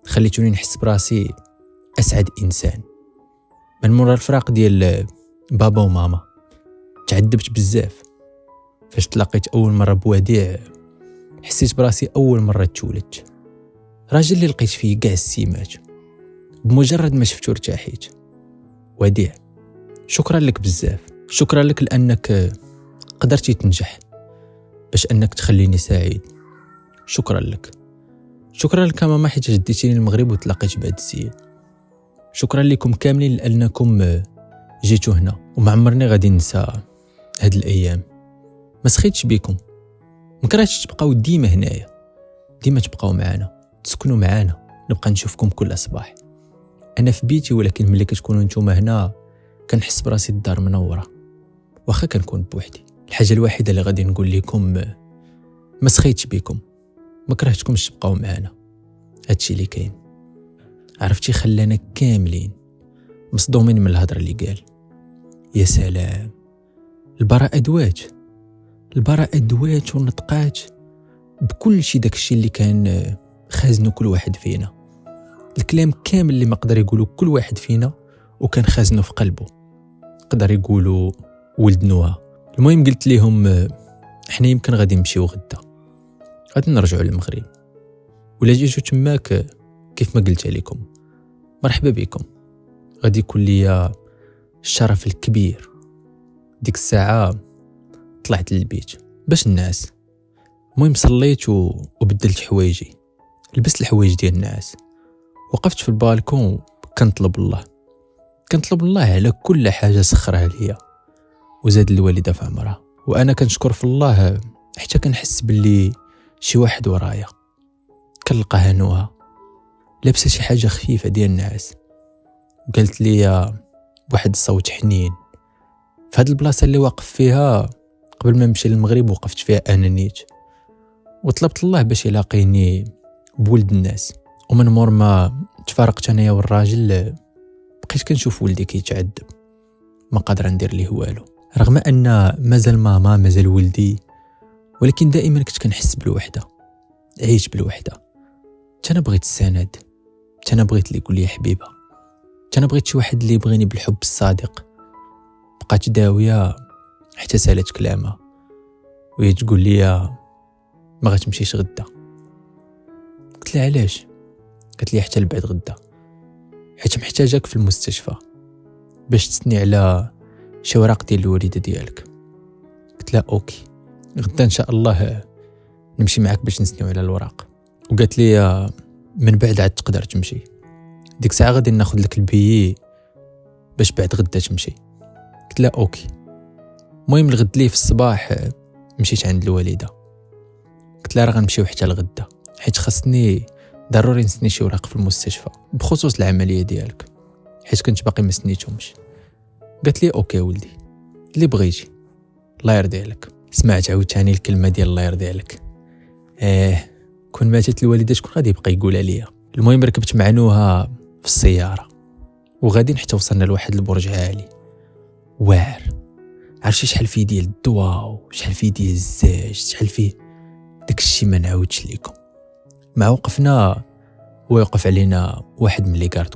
خليتوني نحس براسي اسعد انسان. من مورا الفراق ديال بابا وماما تعذبت بزاف. فاش تلاقيت اول مره بوديع حسيت براسي اول مره تولدت. راجل اللي لقيت فيه كاع السمات، بمجرد ما شفتو ارتاحيت. وديع شكرا لك بزاف، شكرا لك لانك قدرتي تنجح باش انك تخليني سعيد. شكرا لك ماما حيت جديتيني المغرب وتلاقيت بعد الزيد. شكرا لكم كاملين لانكم جيتوا هنا، وما عمرني غادي ننسى هاد الايام. ما سخيتش بكم، ما كرهتش تبقاو ديما هنايا، ديما تبقاو معانا، تسكنوا معانا، نبقى نشوفكم كل صباح. انا في بيتي ولكن ملي كتكونوا نتوما هنا كنحس براسي الدار منوره واخا كنكون بوحدي. الحاجه الوحيده اللي غادي نقول لكم ما سخيتش بكم، ما كرهتكمش تبقاو معانا. هادشي اللي كاين. عرفتي خلانا كاملين مصدومين من الهضره اللي قال. يا سلام، البراءه دوات ونطقات بكل شي. داكشي اللي كان خازنو كل واحد فينا. الكلام كامل اللي ما قدر يقولوا كل واحد فينا وكان خازنه في قلبه. قدر يقولوا ولد نوها. المهم قلت لهم احنا يمكن غادي نمشيو غادي نرجعوا للمغرب، ولا جيتو تماك كيف ما قلت لكم مرحبا بكم. غادي يكون ليا الشرف الكبير. ديك الساعه طلعت للبيت باش الناس. المهم صليت وبدلت حوايجي، لبست الحوايج ديال الناس، وقفت في البالكون كنطلب الله على كل حاجه سخرها ليا وزاد الوالده في عمرها. وانا كنشكر في الله حتى كنحس باللي شي واحد ورايا. كنلقاها نوها لابسه شي حاجه خفيفه ديال الناس، وقالت لي بواحد الصوت حنين في هاد البلاصه اللي واقف فيها قبل ما نمشي للمغرب وقفت فيها انا نيت، وطلبت الله باش يلاقيني بولد الناس. ومن مور ما تفارقت انايا والراجل بقيت كنشوف ولدي كيتعذب، ما قادر ندير ليه والو، رغم ان مازال ماما مازال ولدي، ولكن دائما كنت كنحس بالوحده، عيش بالوحده. انا بغيت السند، انا بغيت اللي يقول لي حبيبه، انا بغيت شي واحد اللي يبغيني بالحب الصادق. بقات داويه حتى سالت كلامها وهي تقول لي ما غتمشيش غدا. قلت لها علاش؟ قالت لي حتى لبعد غدا، حيت محتاجاك في المستشفى باش تسني على شي اوراق ديال الوالده ديالك. قلت لها اوكي، غدا ان شاء الله نمشي معاك باش نسنيو على الوراق. وقالت لي من بعد عاد تقدر تمشي، ديك الساعه غادي ناخذ لك البيي باش بعد غدا تمشي. قلت لها اوكي. المهم الغد لي في الصباح مشيت عند الوالده، قلت لها راه غنمشيو حتى الغدا حيت خاصني ضروري نسني شي اوراق في المستشفى بخصوص العمليه ديالك، حيت كنت باقي ما سنيتهمش. قالت لي اوكي ولدي اللي بغيتي، الله يرضي عليك. سمعت عاوتاني الكلمه ديال الله يرضي عليك. كون ماتت الوالده شكون غادي يبقى يقولها ليا؟ المهم ركبت مع نوها في السياره وغاديين حتى وصلنا لواحد البرج عالي واعر. عرفتي شحال فيه ديال الضواء وشحال فيه ديال الزاج، شحال فيه داك الشيء ما نعاودش لكم. مع وقفنا ويوقف علينا واحد من لي كارد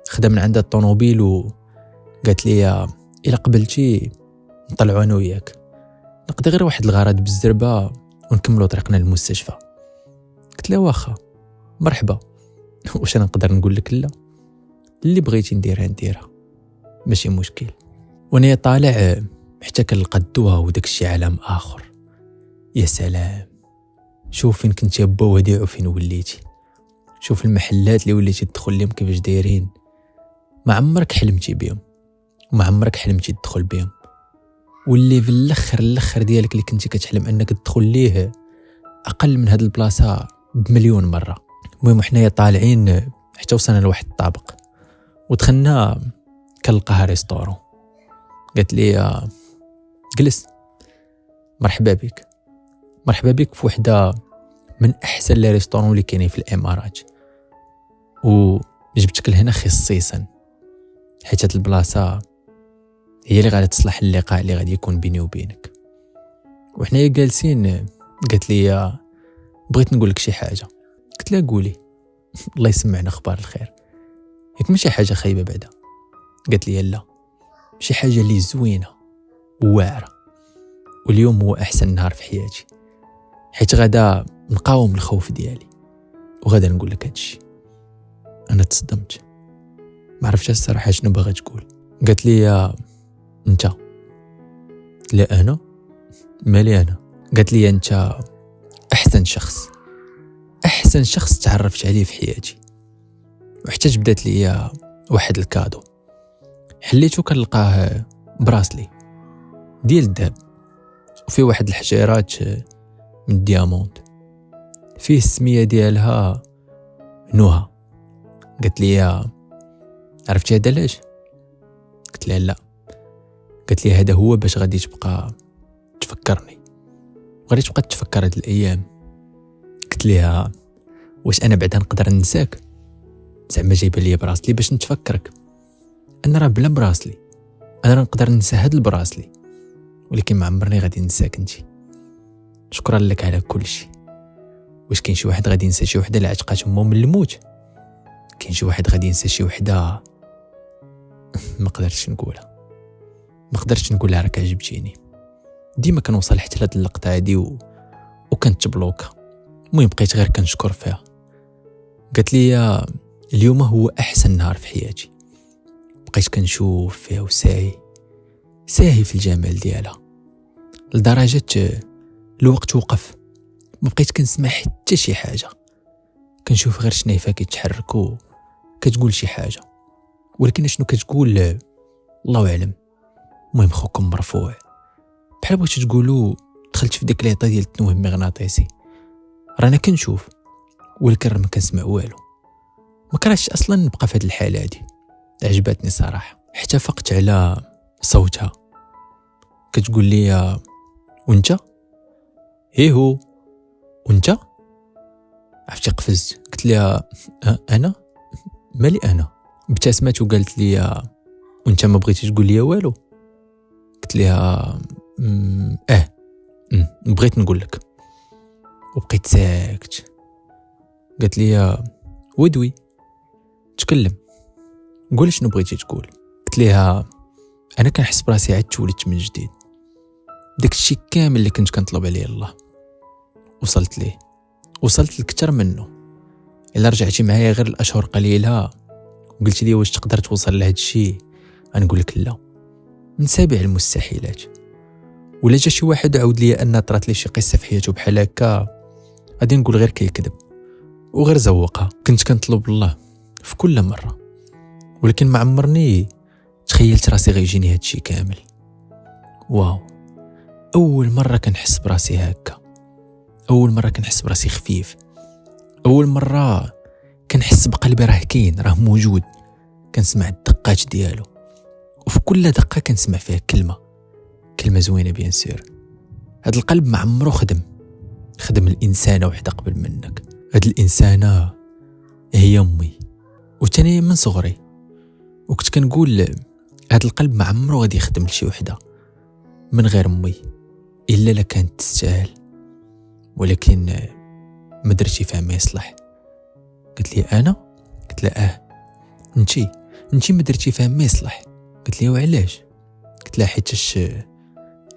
خدم من عند الطوموبيل وقالت لي الا قبلتي نطلعوا انا وياك، نقضي غير واحد الغرض بالزربه ونكملوا طريقنا للمستشفى. قلت لها واخا مرحبا، واش انا نقدر نقول لك لا؟ اللي بغيتي نديرها ماشي مشكل. وانا طالع حتى كنلقى الدواء وداك الشيء عالم اخر. يا سلام، شوف فين كنت يا با وديع وفين وليتي، شوف المحلات اللي وليتي تدخل لهم كيفاش دايرين، ما عمرك حلمتي بهم وما عمرك حلمتي تدخل بهم، واللي في الاخر ديالك اللي كنتي كتحلم انك تدخل ليه اقل من هاد البلاصه بمليون مره. المهم حنايا طالعين حتى وصلنا لواحد الطابق ودخلنا كنلقاها ريستورون. قالت لي جلس، مرحبا بك في وحده من احسن لي ريستورون اللي كاينين في الامارات، وجبتك لهنا خصيصا حيت هاد البلاصه هي اللي غادي تصلح اللقاء اللي غادي يكون بيني وبينك. وحنايا جالسين قالت لي بغيت نقول لك شي حاجه. قلت لها قولي. الله يسمعنا اخبار الخير، ياك ماشي حاجه خايبه بعدا. قالت لي لا، شي حاجه اللي زوينه وواعره، واليوم هو احسن نهار في حياتي حيت غدا نقاوم الخوف ديالي وغدا نقول لك هادشي. انا تصدمت، ما عرفتش الصراحه شنو باغا تقول. قالت لي انت. لا انا مالي انا. قالت لي انت احسن شخص تعرفت عليه في حياتي. وحتى جبدت لي واحد الكادو، حليته كنلقاه براسلي ديال الذهب وفيه واحد الحجيرات من الدياموند، فيه السميه ديالها نوها. قالت لي عرفتي هذا علاش؟ قلت لها لا. قالت لي هذا هو باش غادي تبقى تفكرني وغادي تبقى تفكر هاد الايام. قلت لها واش انا بعدا نقدر ننساك؟ زعما جايبه لي براسلي باش نتفكرك؟ انا راه بلا براسلي انا راه نقدر ننسى هاد البراسلي، ولكن ما عمرني غادي ننساك انت. شكرا لك على كل شيء، واش كاين شي واحد غادي ينسى شي وحده اللي عتقات امه من الموت؟ كاين شي واحد غادي ينسى شي وحده؟ ما قدرتش نقولها راك عجبتيني. ديما كنوصل حتى لهاد اللقطه هادي وكنت بلوكا. المهم بقيت غير كنشكر فيها. قالت لي اليوم هو احسن نهار في حياتي. بقيت كنشوف فيها ساهي في الجمال ديالها لدرجه الوقت وقف، ما بقيت كنسمع حتى شي حاجه، كنشوف غير شنايفه كيتحركوا كتقول شي حاجه، ولكن شنو كتقول الله اعلم. المهم خوكم مرفوع، بحال بغيتو تقولوا دخلت في ديك العطا ديال التنويم المغناطيسي. رانا كنشوف ولكن ما كنسمع والو. ما كرهتش اصلا نبقى في هاد الحاله هادي، عجبتني صراحه. حتى فقت على صوتها كتقول لي وانت هو وانت. عرفتي قفزت، قلت لها انا مالي انا. ابتسمت وقالت لي وانت ما بغيتي تقول لي والو؟ قلت لها بغيت نقول لك. وبقيت ساكت. قالت لي ودوي تكلم، قول شنو بغيتي تقول. قلت لها انا كنحس براسي عاد تولدت من جديد، داك الشيء كامل اللي كنت كنطلب عليه الله وصلت ليه، وصلت لكتر منه. الا رجعتي معايا غير الاشهر قليله وقلت لي واش تقدر توصل لهاد الشيء، غنقول لك لا، من سابع المستحيلات. ولا جا شي واحد عاود لي ان طرات لي شي قصه في حياته بحال هكا، غادي نقول غير كيكذب وغير زوقها. كنت كنطلب الله في كل مره، ولكن ما عمرني تخيلت راسي غيجيني هاد الشيء كامل. واو، اول مره كنحس براسي هكا، اول مره كنحس براسي خفيف، اول مره كنحس بقلبي راه كاين، راه موجود. كنسمع الدقات ديالو، وفي كل دقه كنسمع فيها كلمه زوينه بيان سور. هاد القلب ما عمرو خدم الانسانه وحده قبل منك. هاد الانسانه هي امي، وتاني من صغري وكنت كنقول هاد القلب ما عمرو غادي يخدم لشي وحده من غير امي الا لا كانت تستاهل. ولكن ما درتي فيها ما يصلح. قلت لي انا؟ قلت لها انتي ما درتي فيها ما يصلح. قلت لي وعلاش؟ قلت لها حيتاش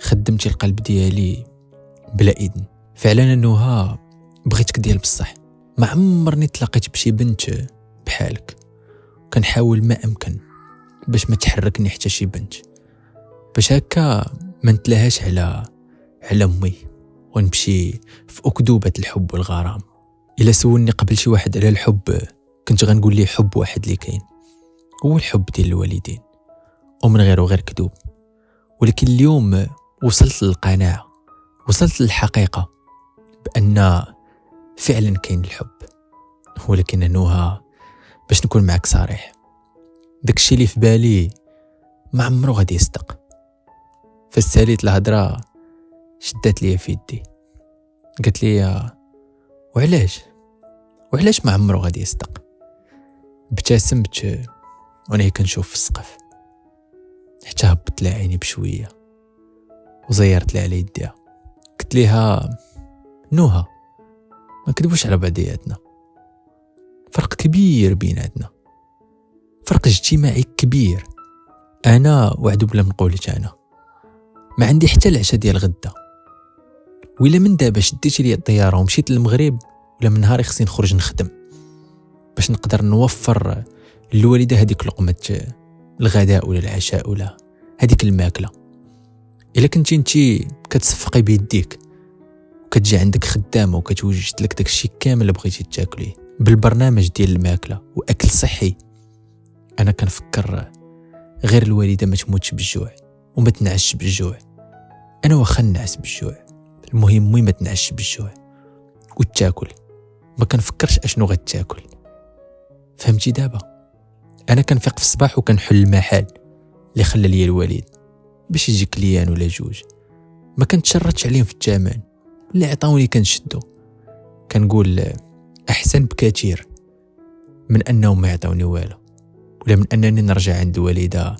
خدمتي القلب ديالي بلا اذن. فعلا انها بغيتك ديال بصح. ما عمرني تلاقيت بشي بنت بحالك، كنحاول ما امكن باش ما تحركني حتى شي بنت، باش هكا ما نتلاهاش على امي ونمشي في اكذوبه الحب والغرام. الا سولني قبل شي واحد على الحب كنت غنقول ليه حب واحد اللي كاين، هو الحب ديال الوالدين، ومن غير كذوب. ولكن اليوم وصلت للقناعه، وصلت للحقيقه بان فعلا كاين الحب. ولكن انها باش نكون معك صريح، داكشي اللي في بالي ما عمرو غادي يصدق. فاستهليت الهضره، شدات لي في يدي، قالت لي وعلاش ما عمرو غادي يصدق. ابتسمت وانا كنشوف في السقف، حتى هبطت لها عيني بشويه وزيرت لها على يديها. قلت لها نوها، ما كذبوش على بعضياتنا، فرق كبير بيناتنا، فرق اجتماعي كبير. انا وعد بلا ما نقولك، انا ما عندي حتى العشاء ديال غدا، وإلا من دابا شديتي لي الطياره ومشيت للمغرب، ولا من نهاري خصني نخرج نخدم باش نقدر نوفر للوالده هذيك لقمه الغداء ولا العشاء ولا هذيك الماكله. الا كنتي انتي كتصفقي بيديك وكتجي عندك خدامه وكتوجد لك داك الشيء كامل اللي بغيتي تاكليه بالبرنامج ديال الماكله واكل صحي، انا كنفكر غير الوالده ما تموتش بالجوع وما تنعش بالجوع. انا واخا نعس بالجوع، المهم ما تنعش بالجوع وتاكل. ما كنفكرش اشنو غتاكل، فهمتي؟ دابا انا كنفيق في الصباح وكنحل المحل اللي خلى لي الوالد باش يجي كليان ولا جوج، ما كنتشرطش عليهم في الثمن اللي عطاوني، كنشدو كنقول احسن بكثير من انهم ما يعطوني والو، ولا من انني نرجع عند الوالده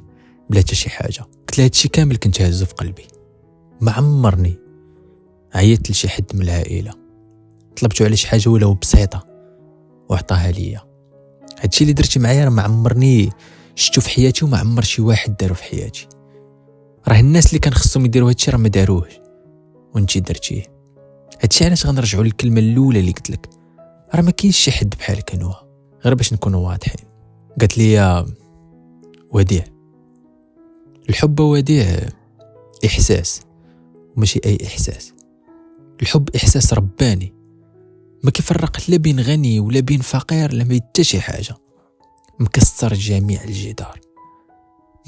بلا حتى شي حاجه. قلت لها هادشي كامل كنت هازو في قلبي، ما عمرني عيطت لشي حد من العائله، طلبتو على شي حاجه ولو بسيطه وعطاها ليا. هادشي اللي درتي معايا راه ما عمرني شفتو في حياتي وما عمر شي واحد دارو في حياتي. راه الناس اللي كان خصهم يديروا هادشي راه ما داروهش وانتي درتيه. هادشي علاش غنرجعوا للكلمه الاولى اللي قلت لك، راه ما كاينش شي حد بحالك نوها. غير باش نكونوا واضحين، قالت لي يا وديع، الحب وديع احساس وماشي اي احساس. الحب احساس رباني ما كيفرق لا بين غني ولا بين فقير، لا ما حتى شي حاجه، مكسر جميع الجدار.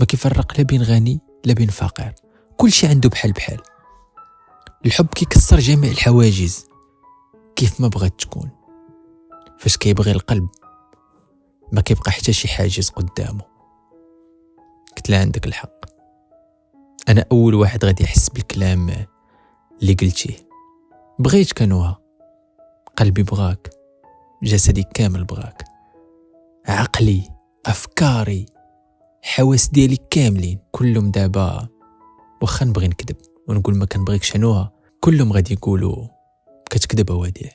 ما كيفرق لا بين غني لا بين فقير، كل شي عنده بحال بحال. الحب كيكسر جميع الحواجز كيف ما بغات تكون. فاش كيبغي القلب ما كيبقى حتى شي حاجز قدامه. قلت لها عندك الحق، انا اول واحد غادي يحس بالكلام اللي قلتيه. بغيت كنوها، قلبي بغاك، جسدي كامل بغاك، عقلي، افكاري، حواس ديالي كاملين كلهم دابا. واخا نبغي نكذب ونقول ما كنبغيكش نوها، كلهم غادي يقولوا كتكذب وديع،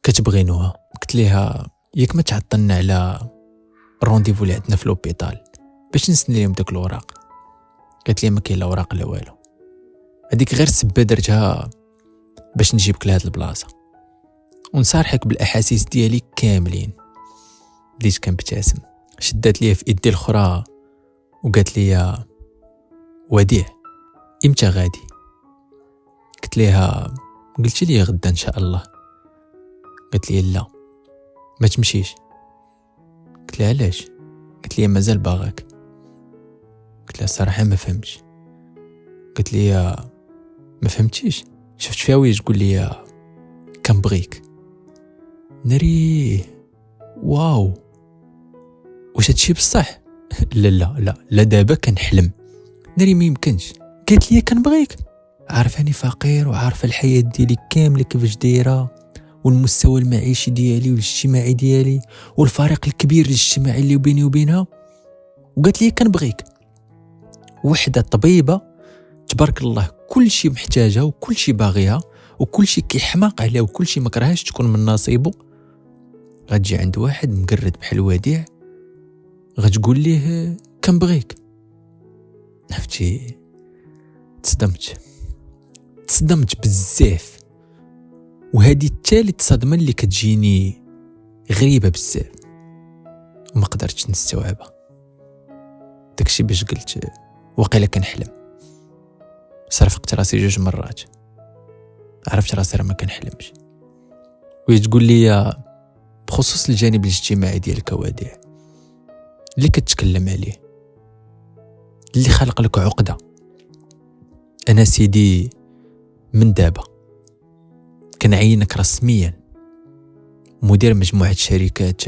كتبغي نوها. قلت ليها ياك ما تعطلنا على الرونديفو اللي عندنا في لوبيطال باش نسني لهم داك الوراق. قالت لي ما كاين لا وراق لا والو، هذيك غير سبه درتها باش نجيبك لهاد البلاصه ونصارحك بالاحاسيس ديالي كاملين. بديت كنبتسم، شدات ليا في ايدي الاخرى وقالت لي يا وديع امتى غادي؟ قلت ليها قلت لي غدا ان شاء الله. قالت لي لا ما تمشيش. قلت لها علاش؟ قالت لي مازال باغاك. قلت لها صراحه ما فهمتش. قالت لي ما فهمتيش؟ شفت فيها ويش تقول لي كنبغيك؟ ناري واو، واش هادشي بصح؟ لا لا لا لا دابا كنحلم، ناري ما يمكنش. قالت لي كنبغيك، عارفاني فقير وعارفه الحياه ديالي كامله كيفاش دايره والمستوى المعيشي ديالي والاجتماعي ديالي والفرق الكبير الاجتماعي اللي بيني وبينها، وقالت لي كنبغيك. وحده طبيبه تبارك الله كل شيء محتاجها وكل شيء باغيها وكل شيء كيحماق عليه وكل شيء ما كرهاش تكون من نصيبه، غتجي عند واحد مقرد بحال وديع غتقول ليه كنبغيك. عرفتي تصدمت بزاف. وهذه الثالث صدمه اللي كتجيني غريبه بزاف وما قدرتش نستوعبها. داكشي باش قلت وقيلا كنحلم. صرفقت راسي 2 مرات، عرفت راسي راه ما كنحلمش. وهي تقول لي بخصوص الجانب الاجتماعي ديالك وديع اللي كتكلم عليه اللي خلق لك عقده، انا سيدي من دابا كنعينك رسميا مدير مجموعه شركات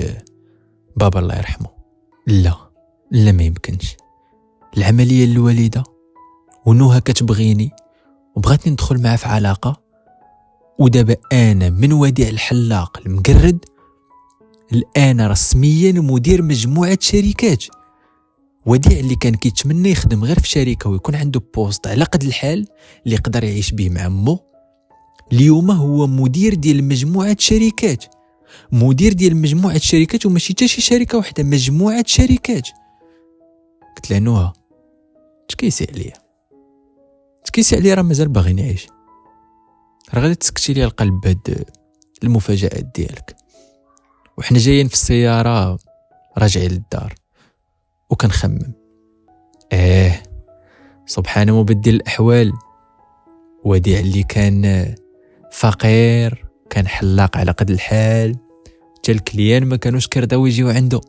بابا الله يرحمه. لا ما يمكنش. العمليه الوالده ونوها كتبغيني وبغاتني ندخل معها في علاقه، ودابا انا من وديع الحلاق المقرد الان رسميا مدير مجموعه شركات. وديع اللي كان كيتمنى يخدم غير في شركه ويكون عنده بوست على قد الحال اللي يقدر يعيش به مع امه، اليوم هو مدير ديال مجموعه شركات. مدير ديال مجموعه شركات وماشي حتى شي شركه واحده، مجموعه شركات. قلت لها نوها تكيسي عليا راه مازال باغي نعيش، راه غادي تسكتي لي القلب بهاد المفاجآت ديالك. وحنا جايين في السياره راجعين للدار وكنخمم سبحان مبدل الاحوال. وديع اللي كان فقير كان حلاق على قد الحال، حتى الكليان ما كانوش كيرضاو يجيو عنده،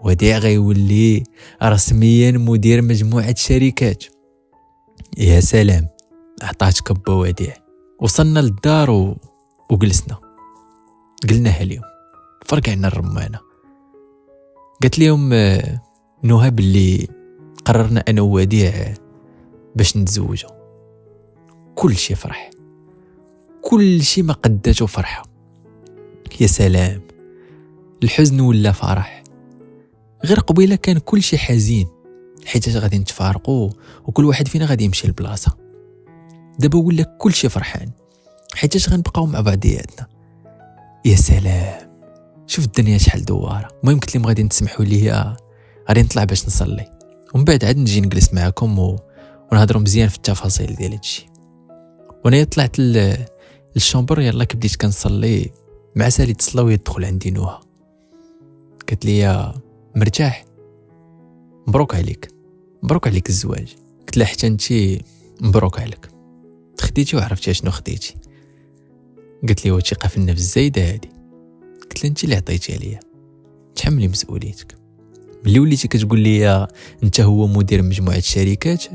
وديع غيولي رسميا مدير مجموعه شركات. يا سلام، عطاتك با وديع. وصلنا للدار وجلسنا قلناها اليوم، فرقعنا الرمانه. قالت لهم نوها باللي قررنا انا ووديع باش نتزوجوا. كل شيء فرح، كل شيء ما قداته فرحه. يا سلام، الحزن ولا فرح. غير قبيله كان كل شيء حزين حيت غادي نتفارقوا وكل واحد فينا غادي يمشي لبلاصه. دابا ولا كل شيء فرحان حيت غنبقاو مع بعضياتنا. يا سلام، شوف الدنيا شحال دواره. المهم قلت لهم غادي تسمحوا لي غادي نطلع باش نصلي، ومن بعد عاد نجي نجلس معكم ونهضروا مزيان في التفاصيل ديال هادشي. وانا طلعت للشومبر، يلا كي بديت كنصلي مع سالي تصلى ويدخل عندي نوها، قالت لي يا مرتاح، مبروك عليك، مبروك عليك الزواج. قلت لها حتى انتي مبروك عليك، خديتي وعرفتي شنو خديتي. قالت لي واش ثقه في النفس زايده هادي؟ قلت لها انتي اللي عطيتي عليا، تحملي مسؤوليتك. ملي وليتي كتقول لي انت هو مدير مجموعه الشركات،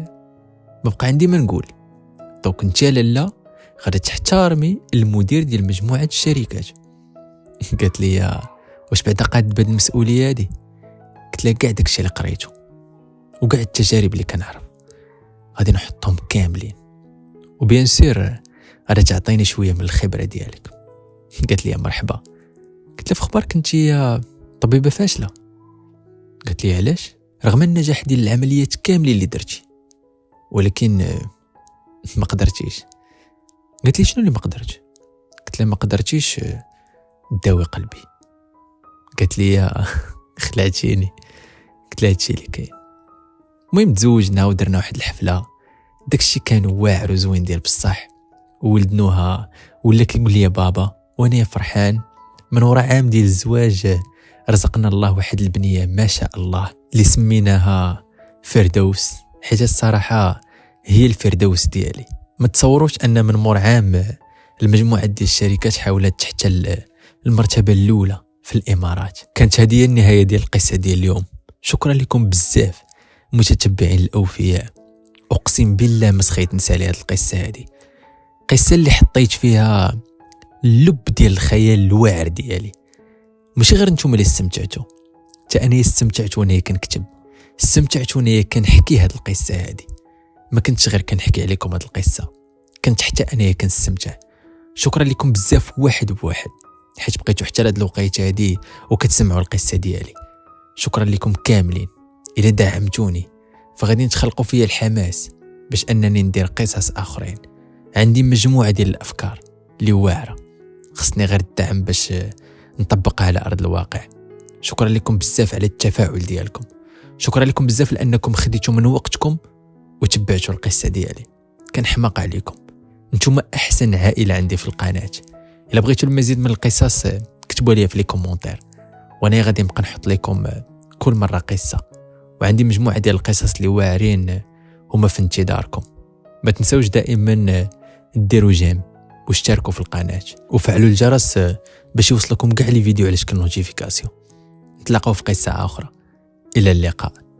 ما بقى عندي ما نقول. دونك انت لاله غادي تحترمي المدير ديال مجموعه الشركات. قالت لي واش بعدا قاد بهاد المسؤوليه هادي؟ قلت لها كاع داكشي اللي قريته وكاع التجارب اللي كنعرف غادي نحطهم كاملين، وبيان سير غادي تعطيني شويه من الخبره ديالك. قالت لي مرحبا. قلت لها في اخبارك انت طبيبه فاشله؟ قالت لي علاش؟ رغم النجاح ديال العمليات كاملين اللي درتي، ولكن ما قدرتيش. قالت لي شنو اللي ما قدرتش؟ قلت لها ما قدرتيش تداوي قلبي. قالت لي خلعتيني. قلت لها هادشي اللي كاين. المهم تزوجنا ودرنا واحد الحفله، داكشي كان واعر وزوين ديال بصح. ولدنوها ولا كيقول لي بابا، وانا فرحان. من وراء عام ديال الزواج رزقنا الله واحد البنيه ما شاء الله اللي سميناها فردوس، حيت الصراحه هي الفردوس ديالي. ما تصوروش ان من مور عام المجموعه ديال الشركات حاولت تحتل المرتبه الاولى في الامارات. كانت هذه النهايه ديال القصه ديال اليوم. شكرا لكم بزاف متتبعين الاوفياء. اقسم بالله ما سخيت نسى لي هذه القصه هذه، قصه اللي حطيت فيها اللب ديال الخيال الواعر ديالي. ماشي غير نتوما اللي استمتعتوا، حتى انا استمتعت وانا كنكتب، استمتعت وانا كنحكي هذه القصه هذه. ما كنتش غير كنحكي عليكم هذه القصه، كنت حتى انا كنستمتع. شكرا لكم بزاف واحد بواحد، حيت بقيتوا حتى لهاد الوقيته هذه وكتسمعوا القصه ديالي. شكرا لكم كاملين. الى دعمتوني فغادي نتخلقوا فيا الحماس باش انني ندير قصص اخرين. عندي مجموعه ديال الافكار اللي واعره، خصني غير الدعم باش نطبقها على ارض الواقع. شكرا لكم بزاف على التفاعل ديالكم. شكرا لكم بزاف لانكم خديتوا من وقتكم وتبعتوا القصه ديالي. كنحماق عليكم، نتوما احسن عائله عندي في القناه. الا بغيتوا المزيد من القصص كتبوا لي في لي كومونتير، وانا غادي نبقى نحط لكم كل مره قصه. وعندي مجموعه ديال القصص اللي واعرين هما في انتظاركم. ما تنسوش دائما ديروا جيم واشتركوا في القناه وفعلوا الجرس باش يوصلكم كاع لي فيديو على شكل نوتيفيكاسيون. نتلاقاو في قصه اخرى. الى اللقاء.